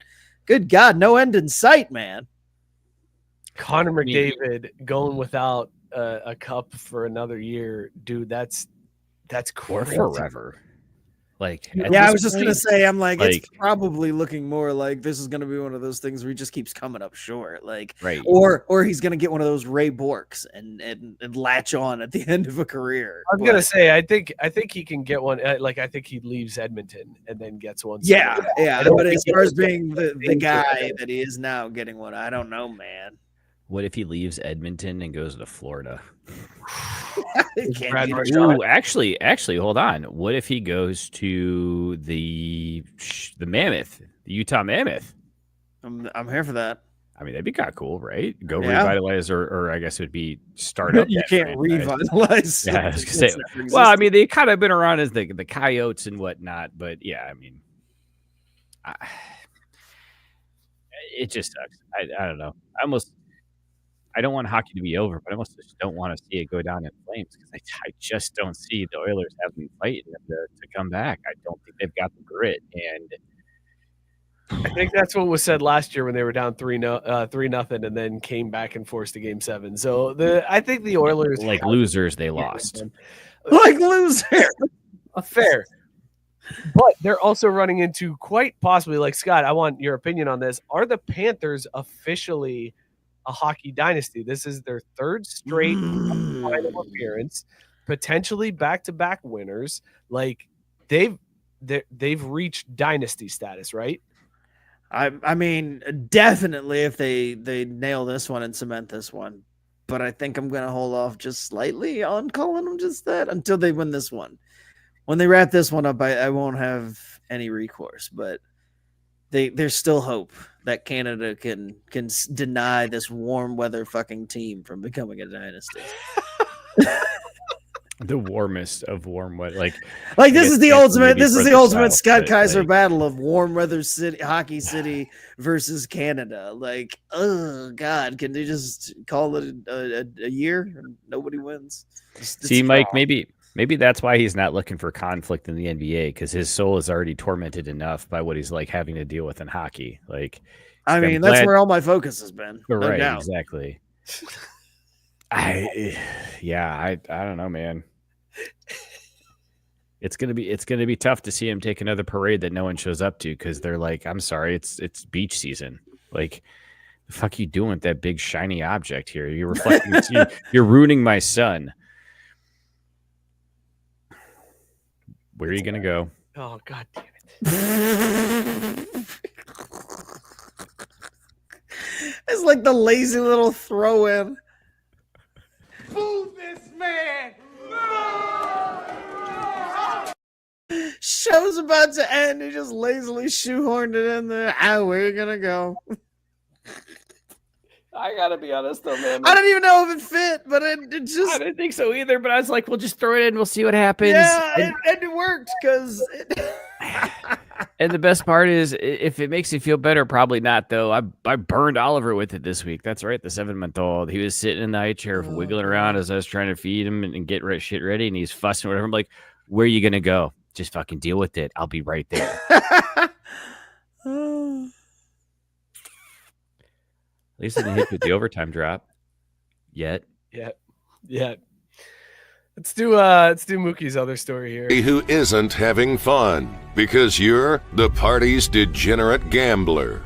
Good God, no end in sight, man. Connor McDavid going without a cup for another year, dude, that's Or crazy. forever. Like, at Yeah, I this was just gonna point, say, I'm like, it's like- probably looking more like this is gonna be one of those things where he just keeps coming up short, like, right. or he's gonna get one of those Ray Borks and latch on at the end of a career. I was gonna say, I think he can get one. Like, I think he leaves Edmonton and then gets one. Yeah, somewhere. yeah. I don't But think as he far as has being the into guy it. that he is now getting one, I don't know, man. What if he leaves Edmonton and goes to Florida? Can't Brad be- Marchand. Ooh, actually, hold on. What if he goes to the Mammoth, the Utah Mammoth? I'm here for that. I mean, that'd be kind of cool, right? Go Yeah. revitalize, or I guess it would be start up. You that can't franchise. revitalize. Yeah, I was gonna It's say. never Well, I existed. mean, they kind of been around as the Coyotes and whatnot, but yeah, I mean, it just sucks. I don't know. I don't want hockey to be over, but I almost just don't want to see it go down in flames because I just don't see the Oilers having fight to come back. I don't think they've got the grit, and I think that's what was said last year when they were down 3-0 and then came back and forced a game 7. So I think the Oilers, like losers, they lost. Like loser. Fair. But they're also running into quite possibly, like, Scott, I want your opinion on this. Are the Panthers officially a hockey dynasty? This is their third straight final appearance, potentially back-to-back winners. Like, they've reached dynasty status, right? I mean, definitely if they nail this one and cement this one. But I think I'm gonna hold off just slightly on calling them just that until they win this one. When they wrap this one up, I won't have any recourse. But there's still hope that Canada can deny this warm weather fucking team from becoming a dynasty. The warmest of warm weather, like Like I this guess is the Canada ultimate. maybe This is the further ultimate south, Scott but, Kaiser like- battle of warm weather city, hockey city versus Canada. Like, oh god, can they just call it a year and nobody wins? It's See, Mike, draw. maybe that's why he's not looking for conflict in the NBA because his soul is already tormented enough by what he's like having to deal with in hockey. Like, I I'm mean, that's glad- where all my focus has been. No right, doubt. exactly. I don't know, man. It's gonna be tough to see him take another parade that no one shows up to because they're like, I'm sorry, it's beach season. Like, the fuck you doing with that big shiny object here? You're reflecting. You're ruining my sun. Where are you gonna go? Oh, god damn it. It's like the lazy little throw in. Boo this man! Show's about to end. He just lazily shoehorned it in there. Where are you gonna go? I gotta be honest though, man. I don't even know if it fit, but it just I didn't think so either, but I was like, we'll just throw it in. We'll see what happens. yeah, it worked because And the best part is, if it makes you feel better, probably not, though. I burned Oliver with it this week. That's right, the 7-month-old. He was sitting in the high chair, wiggling around as I was trying to feed him and get shit ready, and he's fussing or whatever. I'm like, where are you going to go? Just fucking deal with it. I'll be right there. At least I didn't hit with the overtime drop yet. Yeah. Let's do Mookie's other story here. Who isn't having fun because you're the party's degenerate gambler.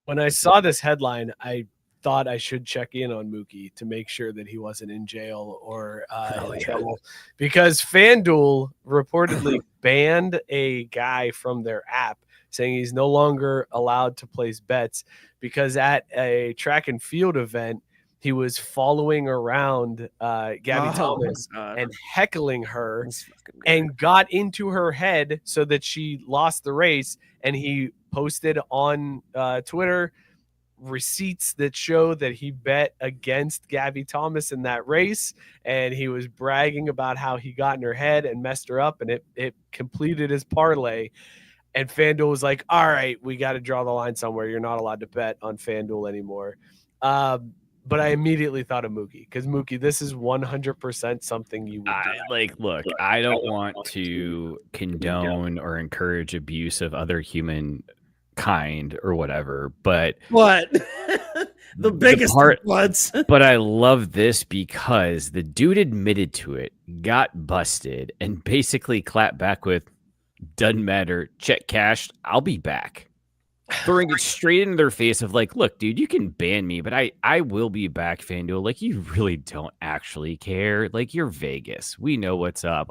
When I saw this headline, I thought I should check in on Mookie to make sure that he wasn't in jail or in trouble, because FanDuel reportedly banned a guy from their app, saying he's no longer allowed to place bets because at a track and field event, he was following around Gabby Thomas and heckling her and got into her head so that she lost the race. And he posted on Twitter receipts that show that he bet against Gabby Thomas in that race. And he was bragging about how he got in her head and messed her up, and it completed his parlay. And FanDuel was like, all right, we got to draw the line somewhere. You're not allowed to bet on FanDuel anymore. But I immediately thought of Mookie, because Mookie, this is 100% something you would do. Look, I don't want to condone or encourage abuse of other human kind or whatever, but what? The biggest part, bloods. But I love this because the dude admitted to it, got busted, and basically clapped back with, "Doesn't matter, check cashed, I'll be back." Throwing it straight into their face of like, "Look, dude, you can ban me, but I will be back, FanDuel. Like, you really don't actually care. Like, you're Vegas. We know what's up."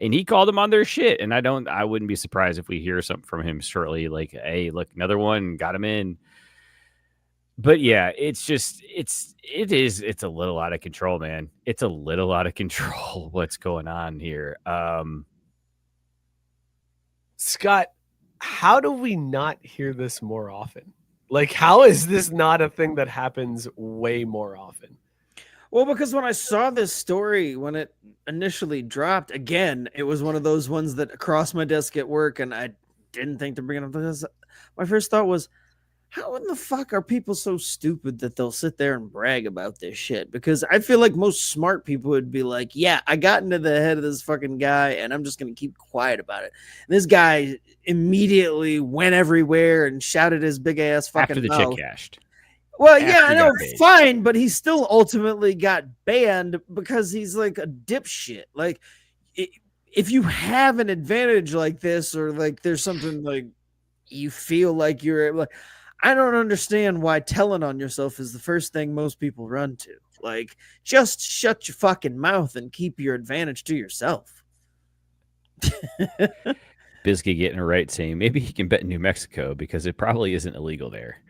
And he called them on their shit. And I wouldn't be surprised if we hear something from him shortly. Like, hey, look, another one, got him in. But yeah, it's a little out of control, man. It's a little out of control what's going on here. Scott, how do we not hear this more often? Like, how is this not a thing that happens way more often? Well, because when I saw this story, when it initially dropped, again, it was one of those ones that crossed my desk at work, and I didn't think to bring it up because my first thought was, how in the fuck are people so stupid that they'll sit there and brag about this shit? Because I feel like most smart people would be like, yeah, I got into the head of this fucking guy and I'm just going to keep quiet about it. And this guy immediately went everywhere and shouted his big ass fucking after the mouth. check cashed. Well, yeah, I know, fine, but he still ultimately got banned because he's like a dipshit. Like, if you have an advantage like this, or like there's something like you feel like you're like, I don't understand why telling on yourself is the first thing most people run to. Like, just shut your fucking mouth and keep your advantage to yourself. Biscuit getting it right, saying maybe he can bet in New Mexico because it probably isn't illegal there.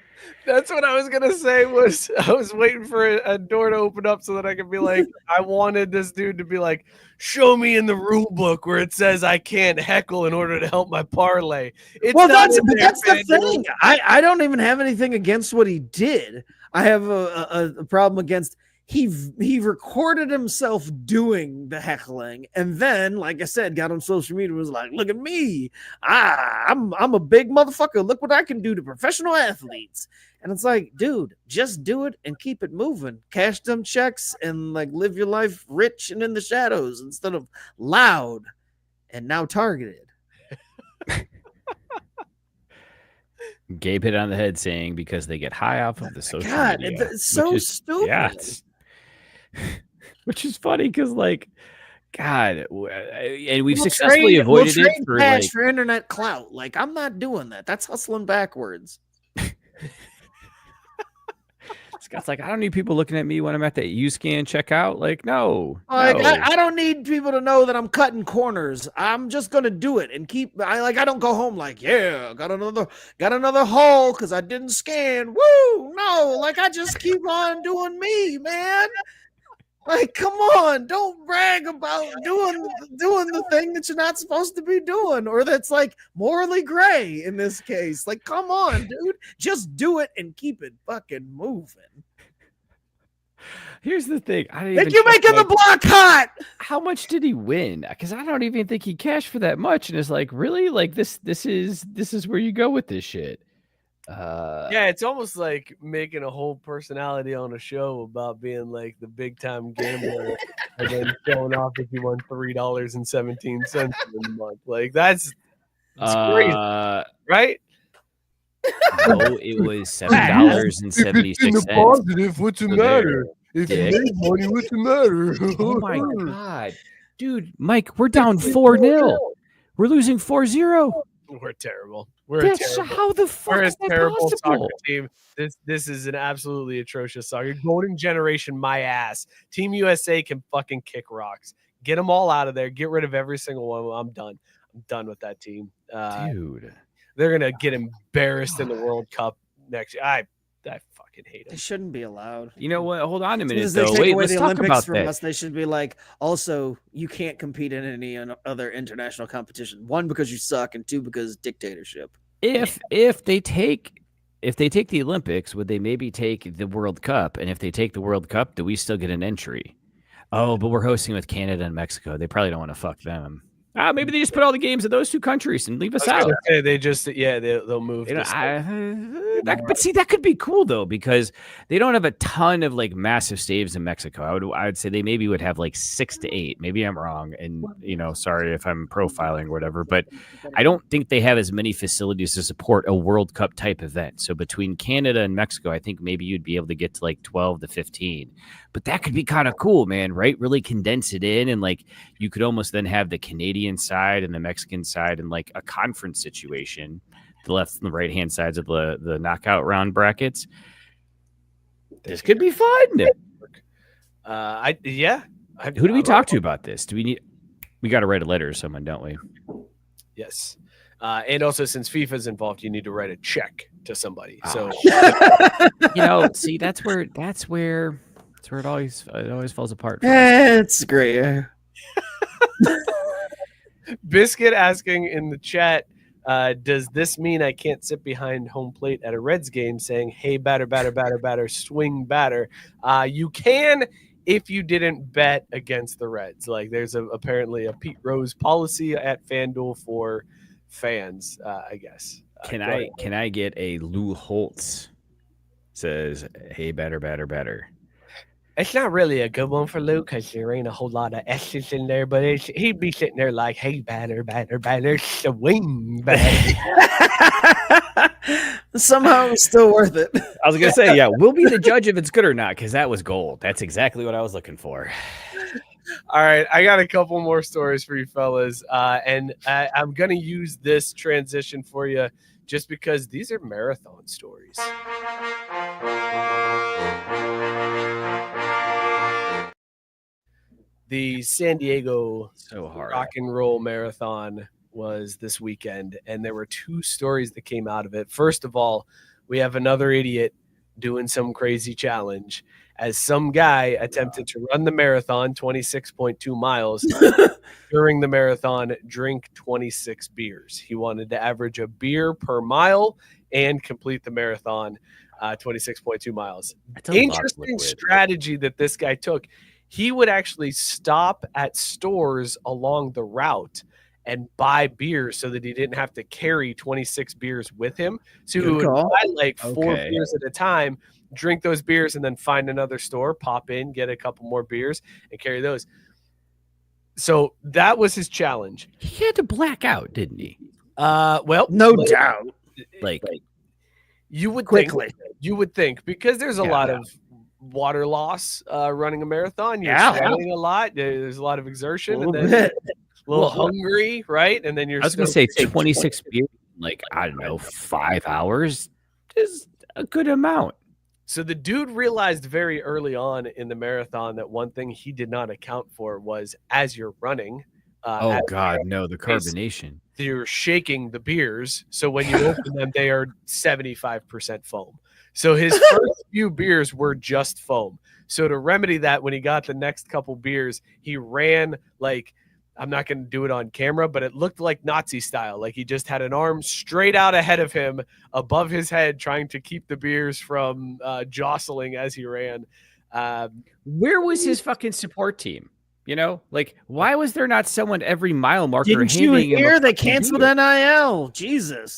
That's what I was gonna say. I was waiting for a door to open up so that I could be like, I wanted this dude to be like, show me in the rule book where it says I can't heckle in order to help my parlay. That's the thing. I don't even have anything against what he did. I have a problem against he recorded himself doing the heckling, and then, like I said, got on social media and was like, look at me. I'm a big motherfucker. Look what I can do to professional athletes. And it's like, dude, just do it and keep it moving. Cash them checks and like live your life rich and in the shadows instead of loud and now targeted. Gabe hit on the head saying because they get high off of the social media. It's so stupid. Yeah, which is funny because, like, God, and we've successfully avoided it for cash for internet clout. Like, I'm not doing that. That's hustling backwards. Scott's like, I don't need people looking at me when I'm at the U-Scan checkout. Like, no. Like, no. I don't need people to know that I'm cutting corners. I'm just gonna do it and keep. I don't go home like, yeah, got another hole because I didn't scan. Woo! No, like I just keep on doing me, man. Like, come on, don't brag about doing the thing that you're not supposed to be doing, or that's like morally gray in this case. Like, come on, dude, just do it and keep it fucking moving. Here's the thing. You're making the block hot. How much did he win? Because I don't even think he cashed for that much. And it's like, really? Like this is where you go with this shit. Yeah, it's almost like making a whole personality on a show about being like the big time gambler and then showing off if you won $3.17 in a month. Like that's crazy, right? No, it was $7.76. Positive, what's the matter? If you Dick. make money, what's the matter? Oh my god, dude, Mike, we're down 4-0. We're losing 4-0. We're terrible. How the fuck We're a is that terrible possible? soccer team. This is an absolutely atrocious soccer. Golden generation, my ass. Team USA can fucking kick rocks. Get them all out of there. Get rid of every single one. I'm done. I'm done with that team. Dude, they're gonna get embarrassed in the World Cup next year. I fucking hate They them. shouldn't be allowed. you know what? Hold on a minute, As they though. take Wait, away let's the talk Olympics about from that. us, they should be like, also, you can't compete in any other international competition. One, because you suck, and two, because dictatorship. If they take the Olympics, would they maybe take the World Cup? And if they take the World Cup, do we still get an entry? Oh, but we're hosting with Canada and Mexico. They probably don't want to fuck them. Maybe they just put all the games in those two countries and leave us I was out. gonna say they just they'll move. But see, that could be cool though, because they don't have a ton of like massive stadiums in Mexico. I would say they maybe would have like 6 to 8. Maybe I'm wrong, and sorry if I'm profiling or whatever, but I don't think they have as many facilities to support a World Cup type event. So between Canada and Mexico, I think maybe you'd be able to get to like 12 to 15. But that could be kind of cool, man, right? Really condense it in, and like you could almost then have the Canadian side and the Mexican side in like a conference situation, the left and the right hand sides of the knockout round brackets. This could be fun. Who do we talk to about this? We got to write a letter to someone, don't we? Yes. And also, since FIFA's involved, you need to write a check to somebody. So, see, that's where it always falls apart. It's great. Biscuit asking in the chat, does this mean I can't sit behind home plate at a Reds game saying, hey, batter, batter, batter, batter, swing batter? You can if you didn't bet against the Reds. Like there's apparently a Pete Rose policy at FanDuel for fans, I guess. Can I get a Lou Holtz says, hey, batter, batter, batter? It's not really a good one for Lou because there ain't a whole lot of S's in there, but he'd be sitting there like, hey, batter, batter, batter, swing, batter. Somehow it's still worth it. I was going to say, yeah, we'll be the judge if it's good or not, because that was gold. That's exactly what I was looking for. All right, I got a couple more stories for you fellas, and I'm going to use this transition for you just because these are marathon stories. The San Diego Rock and Roll Marathon was this weekend, and there were 2 stories that came out of it. First of all, we have another idiot doing some crazy challenge as some guy attempted to run the marathon 26.2 miles during the marathon, drink 26 beers. He wanted to average a beer per mile and complete the marathon 26.2 miles. Interesting strategy that this guy took. He would actually stop at stores along the route and buy beers so that he didn't have to carry 26 beers with him. So he would buy like 4 beers at a time, drink those beers, and then find another store, pop in, get a couple more beers, and carry those. So that was his challenge. He had to black out, didn't he? Well, no doubt. Like you would quickly. think because there's a lot of water loss running a marathon. You're sweating a lot. There's a lot of exertion, and then a little hungry, right? And then you're. I was going to say 26 beers, like I don't know, 5 hours is a good amount. So the dude realized very early on in the marathon that one thing he did not account for was as you're running. The carbonation. You're shaking the beers, so when you open them, they are 75% foam. So his first few beers were just foam. So to remedy that, when he got the next couple beers, he ran like, I'm not going to do it on camera, but it looked like Nazi style. Like he just had an arm straight out ahead of him above his head, trying to keep the beers from jostling as he ran. Where was his fucking support team? Like, why was there not someone every mile marker? Didn't you hear they canceled NIL? Jesus.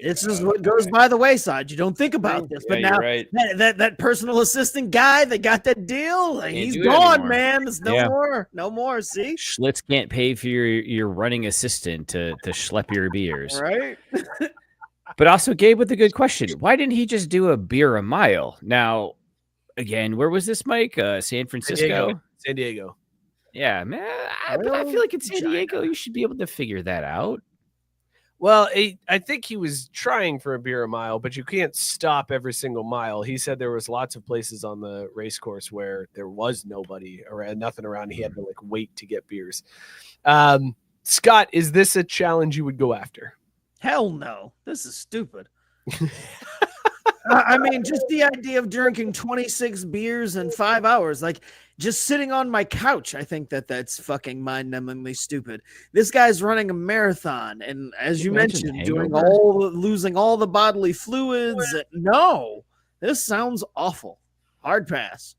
This is what goes by the wayside. You don't think about this. But now that personal assistant guy that got that deal, he's gone, man. There's no more. See? Schlitz can't pay for your running assistant to schlep your beers. Right. But also, Gabe with a good question. Why didn't he just do a beer a mile? Now, again, where was this, Mike? San Francisco? San Diego. Yeah, man. I feel like in San Diego, you should be able to figure that out. Well, I think he was trying for a beer a mile, but you can't stop every single mile. He said there was lots of places on the race course where there was nobody around, nothing around. He had to like wait to get beers. Scott, is this a challenge you would go after? Hell no. This is stupid. I mean, just the idea of drinking 26 beers in 5 hours, like just sitting on my couch. I think that's fucking mind-numbingly stupid. This guy's running a marathon, and as you mentioned, losing all the bodily fluids. No, this sounds awful. Hard pass.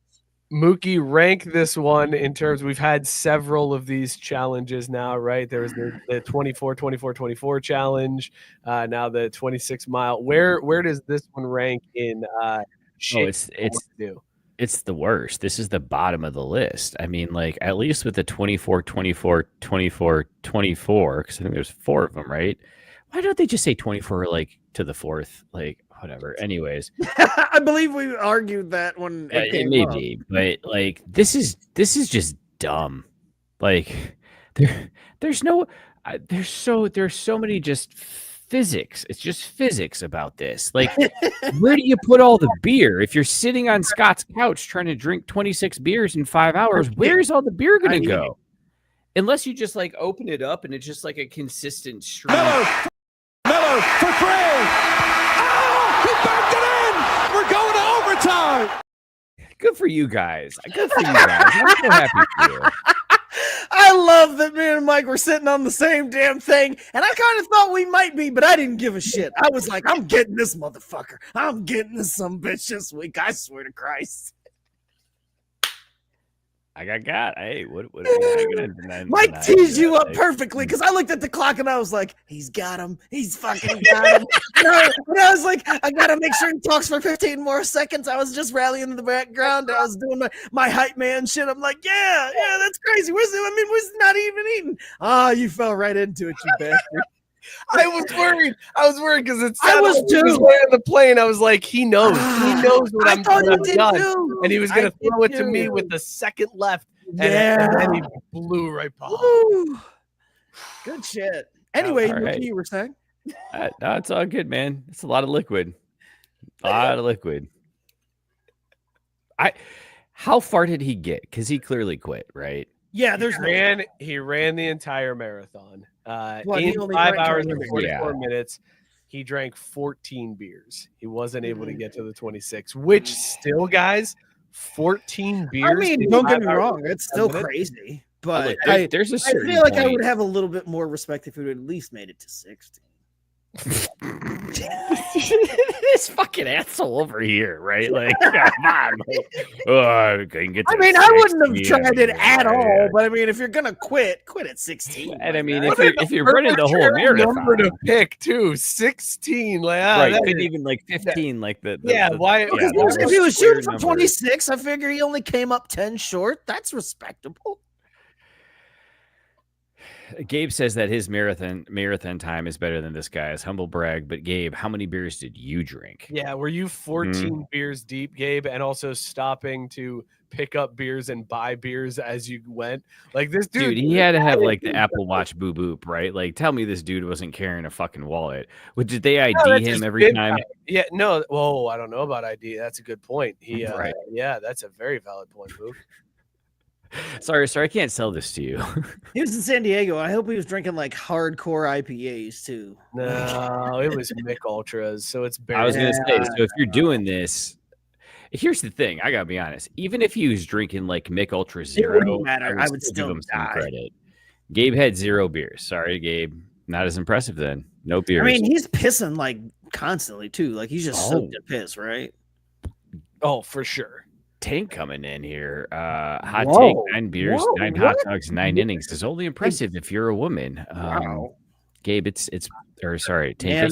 Mookie, rank this one in terms. We've had several of these challenges now, right? There was the 24 challenge, now the 26 mile. Where does this one rank in? It's the worst. This is the bottom of the list. I mean, like at least with the 24, 24, 24, 24, because I think there's 4 of them, right? Why don't they just say 24 like to the 4th? Like whatever. Anyways, I believe we argued that when it may be, but like this is just dumb. Like there's so many just physics. It's just physics about this. Like where do you put all the beer if you're sitting on Scott's couch trying to drink 26 beers in 5 hours? Where's all the beer gonna go? Unless you just like open it up and it's just like a consistent stream. Miller for 3. Oh, he backed it in. We're going to overtime. Good for you guys. Good for you guys. I'm so happy for you. I love that me and Mike were sitting on the same damn thing, and I kind of thought we might be, but I didn't give a shit. I was like, I'm getting this motherfucker. I'm getting this some bitch this week. I swear to Christ. I got. Hey, what are you gonna deny? Mike teased you up perfectly because I looked at the clock and I was like, he's got him. He's fucking got him. And I was like, I gotta make sure he talks for 15 more seconds. I was just rallying in the background. I was doing my hype man shit. I'm like, yeah, that's crazy. Where's not even eating. Ah, you fell right into it, you bastard. I was worried because it I was too. He was on the plane. I was like, he knows what I'm done. Too. And he was going to throw it to me with the second left. And then he blew right past. Good shit. Anyway, right. You were saying? No, it's all good, man. It's a lot of liquid. How far did he get? Because he clearly quit, right? Yeah, he ran the entire marathon. In 5 hours and 44 minutes, he drank 14 beers. He wasn't able to get to the 26, which still, guys, 14 beers. I mean, don't get me wrong, it's still crazy. But there's a certain I feel like point. I would have a little bit more respect if we would at least made it to 16. This fucking asshole over here, right? Like, come on. I can get. I mean, I wouldn't have tried it at all. But I mean, if you're gonna quit at 16. And I mean, if you're running the whole marathon, number to pick too, 16. Like, right? Couldn't even like 15. Like why? Because if he was shooting for 26, I figure he only came up 10 short. That's respectable. Gabe says that his marathon time is better than this guy's. Humble brag, but Gabe, how many beers did you drink? Yeah, were you 14 beers deep, Gabe, and also stopping to pick up beers and buy beers as you went? Like this dude he had to have like the Apple Watch boop boop, right? Like, tell me this dude wasn't carrying a fucking wallet. Did they ID him every time? Yeah, no. Whoa, I don't know about ID. That's a good point. Right. Yeah, that's a very valid point, Boop. Sorry, I can't sell this to you. He was in San Diego. I hope he was drinking like hardcore IPAs too. No, it was Mick Ultras, so it's barely. I was gonna say, so if you're doing this, here's the thing. I gotta be honest. Even if he was drinking like Mick Ultra Zero, wouldn't matter. I would still give him some die. credit. Gabe had 0 beers. Sorry, Gabe. Not as impressive then. No beers. I mean, he's pissing like constantly too. Like he's just soaked in piss, right? Oh, for sure. Tank coming in here. Hot take, 9 beers, 9 hot dogs, 9 innings is only impressive if you're a woman. Gabe, Tank, it's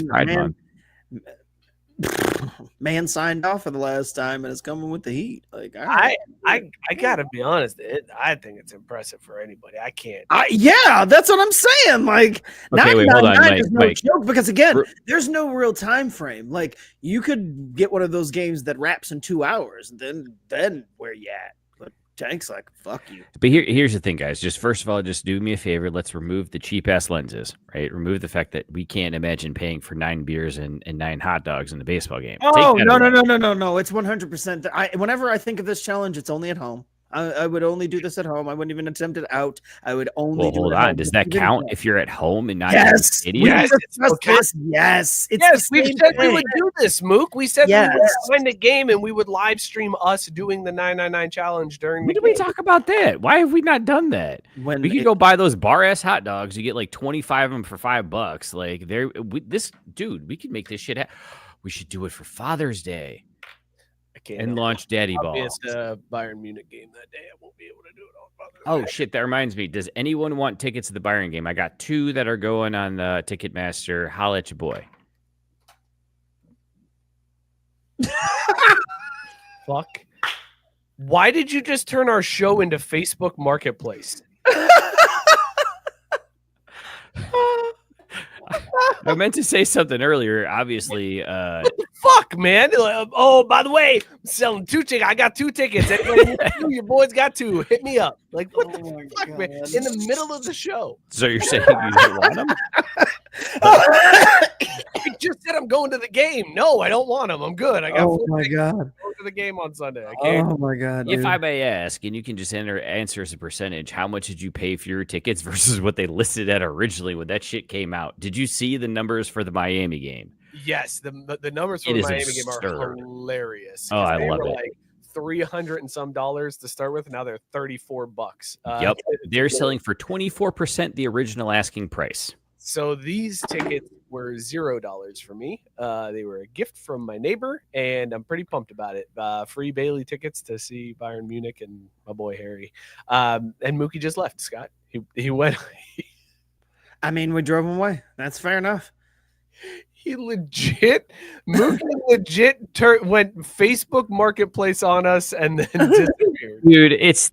Pride Month. Man signed off for the last time and it's coming with the heat. Like I gotta be honest, I think it's impressive for anybody. I can't. Yeah, that's what I'm saying. Like, okay, wait, hold on, Mike, is no joke because again, there's no real time frame. Like, you could get one of those games that wraps in 2 hours, and then where you at? But Tank's like, fuck you. But here's the thing, guys. Just first of all, just do me a favor. Let's remove the cheap ass lenses, right? Remove the fact that we can't imagine paying for 9 beers and 9 hot dogs in the baseball game. Oh, no. It's 100%. Whenever I think of this challenge, it's only at home. I would only do this at home. I wouldn't even attempt it out. I would only do hold it on. home. Does that count if you're at home and not yes. an idiot? Yes. We said we would do this, Mook. We said we would find a game and we would live stream us doing the 999 challenge during when did we talk about that? Why have we not done that? When we could go buy those bar ass hot dogs. You get like 25 of them for $5. Like we could make this shit happen. We should do it for Father's Day. can't. And launch daddy I'll be ball. at the Bayern Munich game that day. I won't be able to do it on Oh shit, that reminds me. Does anyone want tickets to the Bayern game? I got 2 that are going on Ticketmaster. Holla at your boy. Fuck. Why did you just turn our show into Facebook Marketplace? I meant to say something earlier. Obviously, Fuck, man. Oh, by the way, I'm selling 2 tickets. I got 2 tickets. Anybody need 2? Your boys got 2. Hit me up. Like, what the fuck, man? In the middle of the show. so you're saying you don't want them? I just said I'm going to the game. No, I don't want them. I'm good. I got 4 tickets. God. Going to the game on Sunday. I can't. Oh my God. If dude. I may ask, and you can just answer as a percentage, how much did you pay for your tickets versus what they listed at originally when that shit came out? Did you see the numbers for the Miami game? Yes, the numbers for It the is Miami game are absurd. hilarious. Oh, I They love were it. Like $300 and some to start with. Now they're $34. Yep. They're selling for 24% the original asking price. So these tickets were $0 for me. They were a gift from my neighbor, and I'm pretty pumped about it. Free Bailey tickets to see Bayern Munich and my boy Harry. And Mookie just left, Scott. He went. I mean, we drove him away. That's fair enough. Mookie legit went Facebook Marketplace on us and then disappeared. Dude, it's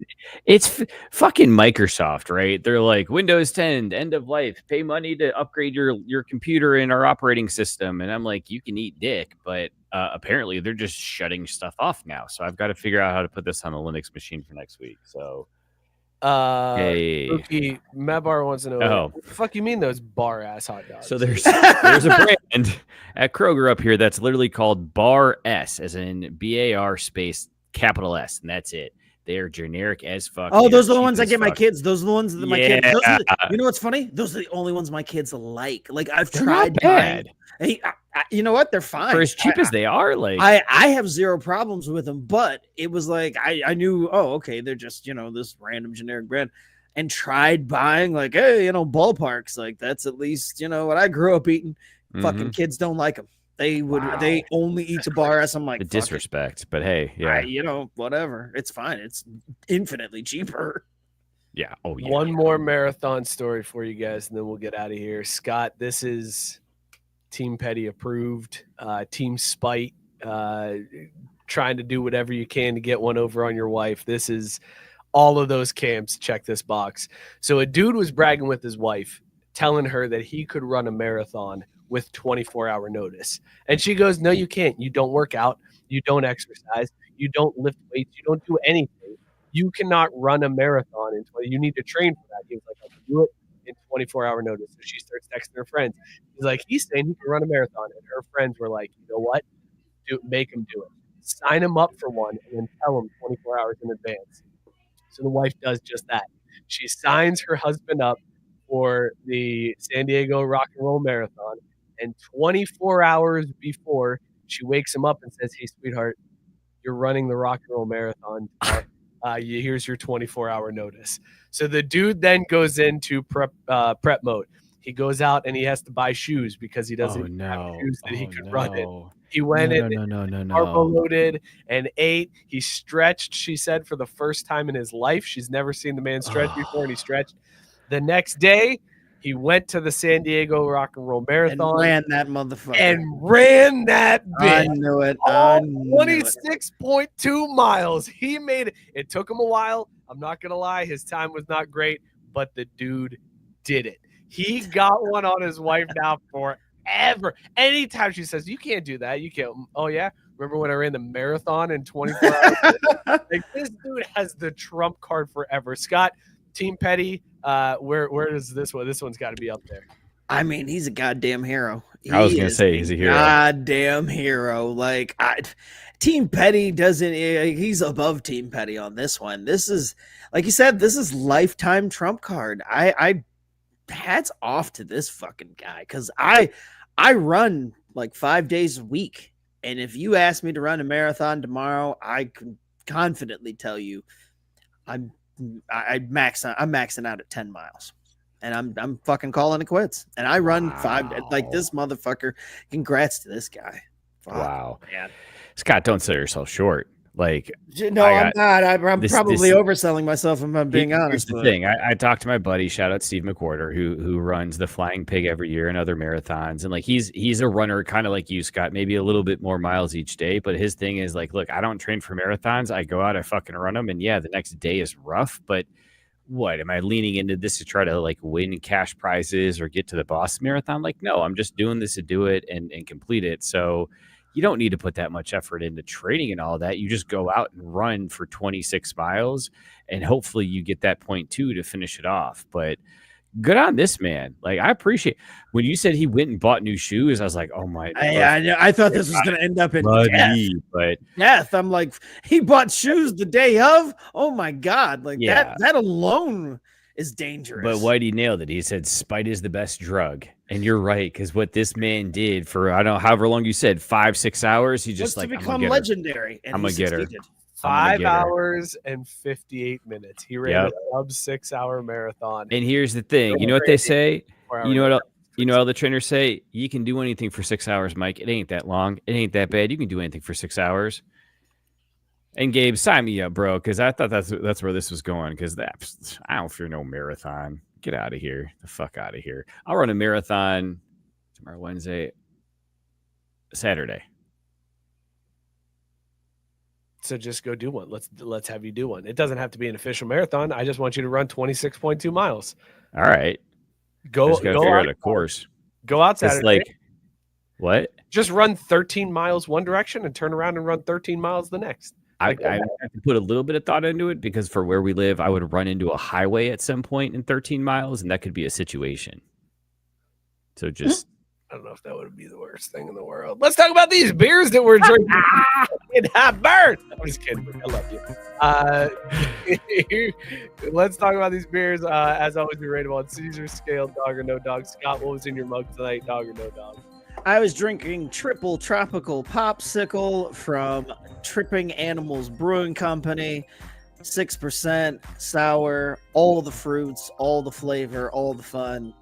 fucking Microsoft, right? They're like Windows 10 end of life, pay money to upgrade your computer and our operating system, and I'm like, you can eat dick, but apparently they're just shutting stuff off now. So I've got to figure out how to put this on the Linux machine for next week. So hey. Mookie Mabar wants to know, what the fuck you mean those bar ass hot dogs? So there's a brand at Kroger up here that's literally called Bar S, as in BAR space capital S, and that's it. They are generic as fuck. Oh, those are the cheap ones I as get my fuck. kids. Those are the ones that my kids. Yeah. You know what's funny? Those are the only ones my kids like. Like I've They're tried not bad. buying. Hey, you know what? They're fine. For as cheap as they are, like I have 0 problems with them, but it was like I knew. Oh, okay, they're just this random generic brand, and tried buying like ballparks. Like that's at least what I grew up eating. Fucking kids don't like them. They would. Wow. They only eat the bar S. I'm like the fuck it. disrespect, but hey, yeah, Whatever. It's fine. It's infinitely cheaper. yeah. Oh yeah. One more marathon story for you guys, and then we'll get out of here. Scott, this is Team Petty approved. Team Spite, trying to do whatever you can to get one over on your wife. This is all of those camps. Check this box. So a dude was bragging with his wife, telling her that he could run a marathon with 24-hour notice. And she goes, no, you can't. You don't work out. You don't exercise. You don't lift weights. You don't do anything. You cannot run a marathon. You need to train for that. He was like, I can do it in 24-hour notice. So she starts texting her friends. He's like, he's saying he can run a marathon. And her friends were like, you know what? Make him do it. Sign him up for one and then tell him 24 hours in advance. So the wife does just that. She signs her husband up for the San Diego Rock and Roll Marathon. And 24 hours before, she wakes him up and says, hey, sweetheart, you're running the Rock and Roll Marathon. Here's your 24-hour notice. So the dude then goes into prep mode. He goes out and he has to buy shoes because he doesn't have shoes that he could run in. He went carbo loaded and ate. He stretched, she said, for the first time in his life. She's never seen the man stretch before, and he stretched. The next day, he went to the San Diego Rock and Roll Marathon. And ran that motherfucker. And ran that bitch. I knew it. 26.2 miles. He made it. It took him a while. I'm not going to lie. His time was not great, but the dude did it. He got one on his wife now forever. Anytime she says, you can't do that. You can't. Oh, yeah? Remember when I ran the marathon in 24 hours? Like, this dude has the trump card forever. Scott, Team Petty, where is this one? This one's got to be up there. I mean, he's a goddamn hero. I was going to say he's a hero. Goddamn hero. Like, Team Petty doesn't, he's above Team Petty on this one. This is, like you said, this is lifetime trump card. I hats off to this fucking guy, because I run like 5 days a week. And if you ask me to run a marathon tomorrow, I can confidently tell you I'm maxing out at 10 miles. And I'm fucking calling it quits. And I run 5 like this motherfucker. Congrats to this guy. Fuck. Wow. Man. Scott, don't sell yourself short. Like, No, I'm not. I'm probably overselling myself if I'm being honest. Here's the thing. I talked to my buddy, shout out Steve McWhorter, who runs the Flying Pig every year and other marathons. And like he's a runner kind of like you, Scott, maybe a little bit more miles each day. But his thing is like, look, I don't train for marathons. I go out, I fucking run them. And yeah, the next day is rough. But what am I leaning into this to try to like win cash prizes or get to the Boston Marathon? Like, no, I'm just doing this to do it and complete it. So you don't need to put that much effort into training and all that. You just go out and run for 26 miles and hopefully you get that 0.2 to finish it off. But good on this man. Like, I appreciate when you said he went and bought new shoes. I was like, oh my God. I thought this was going to end up in death. I'm like, he bought shoes the day of. Oh my God. Like that alone is dangerous. But Whitey nailed it. He said spite is the best drug. And you're right, because what this man did for, I don't know, however long you said, 5-6 hours, he just to become legendary. I'm going to get her. 5 hours and 58 minutes. He ran a sub 6 hour marathon. And here's the thing. You know what they say? You know what all the trainers say? You can do anything for 6 hours, Mike. It ain't that long. It ain't that bad. You can do anything for 6 hours. And Gabe, sign me up, bro, because I thought that's where this was going. Because I don't fear no marathon. Get out of here. The fuck out of here. I'll run a marathon tomorrow, Wednesday, Saturday. So just go do one. Let's have you do one. It doesn't have to be an official marathon. I just want you to run 26.2 miles. All right. Go figure out a course. Go out Saturday. It's like, what? Just run 13 miles one direction and turn around and run 13 miles the next. I have to put a little bit of thought into it because for where we live, I would run into a highway at some point in 13 miles, and that could be a situation. So just... I don't know if that would be the worst thing in the world. Let's talk about these beers that we're drinking. Burn! I'm just kidding. I love you. Let's talk about these beers. As always, we rate them on Caesar scale, dog or no dog. Scott, what was in your mug tonight, dog or no dog? I was drinking triple tropical popsicle from Tripping Animals Brewing Company. 6% sour, all the fruits, all the flavor, all the fun.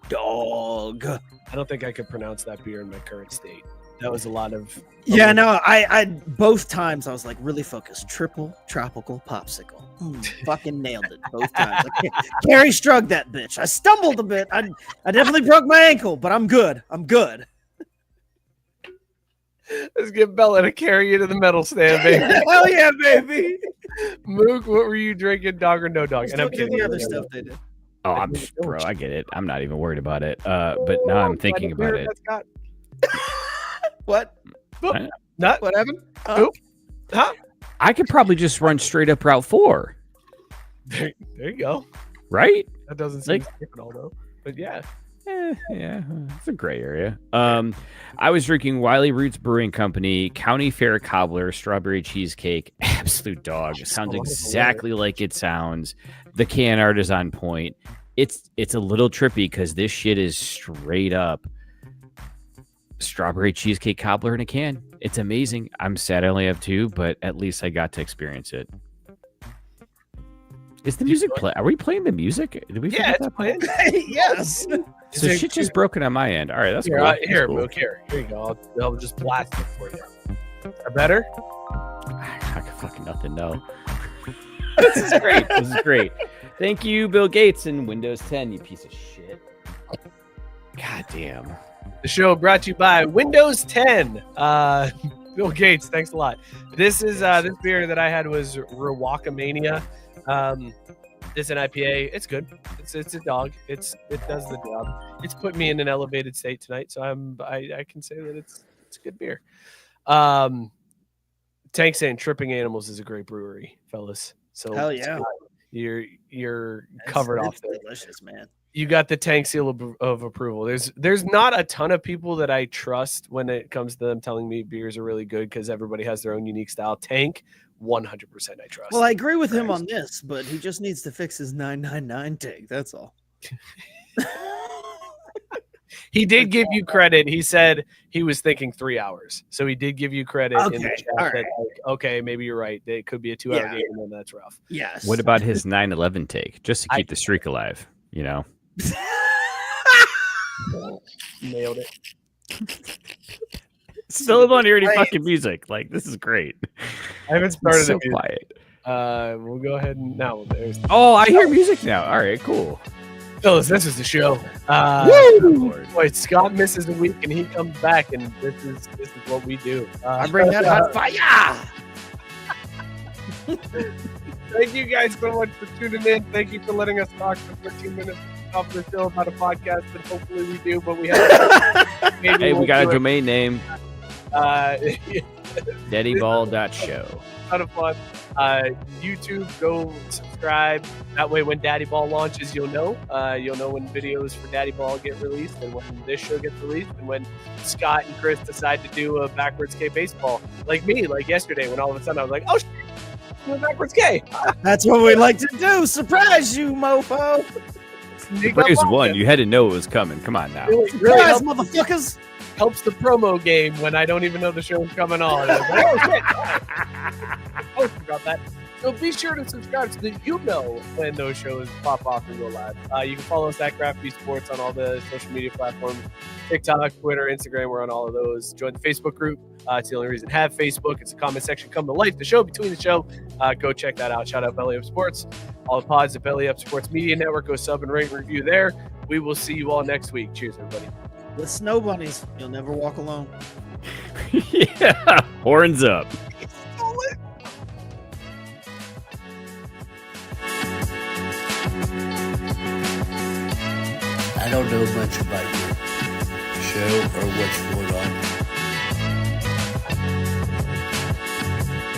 Dog. I don't think I could pronounce that beer in my current state. That was a lot of... Yeah, no, I both times I was like really focused. Triple tropical popsicle. Fucking nailed it both times. Carrie Strug that bitch. I stumbled a bit. I definitely broke my ankle, but I'm good. Let's get Bella to carry you to the medal stand, baby. Hell yeah, baby. Mook, what were you drinking, dog or no dog? And I'm kidding. The other stuff they did. Oh, bro, I get it. I'm not even worried about it. But now I'm thinking about it. What? Not what happened? Huh? I could probably just run straight up Route 4. There you go. Right? That doesn't seem at all, though. But yeah. Yeah, it's a gray area. I was drinking Wiley Roots Brewing Company County Fair Cobbler Strawberry Cheesecake. Absolute dog. It sounds exactly like it sounds. The can art is on point. It's a little trippy because this shit is straight up strawberry cheesecake cobbler in a can. It's amazing. I'm sad I only have 2, but at least I got to experience it. Is the music play? Are we playing the music? Did we? Yeah, it's playing. Yes. So shit just broken on my end. All right, that's cool. Here, cool. Mook, here you go. I'll just blast it for you. Better? I got fucking nothing. No. This is great. This is great. Thank you, Bill Gates and Windows 10. You piece of shit. God damn. The show brought to you by Windows 10. Bill Gates, thanks a lot. This is this beer that I had was Rewalkamania. It's an IPA. It's good. It's a dog. It does the job. It's put me in an elevated state tonight, so I can say that it's a good beer. Tank saying Tripping Animals is a great brewery, fellas. So hell yeah, you're covered off there. Delicious, man. You got the Tank seal of approval. There's not a ton of people that I trust when it comes to them telling me beers are really good because everybody has their own unique style. Tank, 100% I trust. Well, I agree with him on this, but he just needs to fix his 999 take. That's all. He did give you credit. He said he was thinking 3 hours. So he did give you credit in the chat that, okay, maybe you're right. It could be a 2-hour game, and then that's rough. Yes. What about his 9/11 take? Just to keep the streak alive, you know? Nailed it. Still don't hear any fucking music. Like, this is great. I haven't started It's so it. quiet. We'll go ahead and now. There's Oh, I hear music now. All right, cool. fellas, this is the show. Boy, Scott misses a week and he comes back, and this is what we do. I bring that hot fire. Thank you guys so much for tuning in. Thank you for letting us talk for 13 minutes off the show about a podcast that hopefully we do, but we have. Hey, we got a domain name. Daddyball.show. Ton of fun. YouTube, go subscribe. That way, when Daddy Ball launches, you'll know. You'll know when videos for Daddy Ball get released, and when this show gets released, and when Scott and Chris decide to do a backwards K baseball, like me, like yesterday, when all of a sudden I was like, "Oh, shit, backwards K." That's what we like to do. Surprise you, mofo. The Braves won. You had to know it was coming. Come on now. Really Surprise, motherfuckers. helps the promo game when I don't even know the show's coming on. I was like, oh, shit. I forgot that. So be sure to subscribe so that you know when those shows pop off and go live. You can follow us at Crafty Sports on all the social media platforms. TikTok, Twitter, Instagram, we're on all of those. Join the Facebook group. It's the only reason to have Facebook. It's a comment section. Come to life. The show between the show. Go check that out. Shout out Belly Up Sports. All the pods at Belly Up Sports Media Network. Go sub and rate and review there. We will see you all next week. Cheers, everybody. With snow bunnies, you'll never walk alone. Yeah, horns up. I don't know much about your show or what's going on.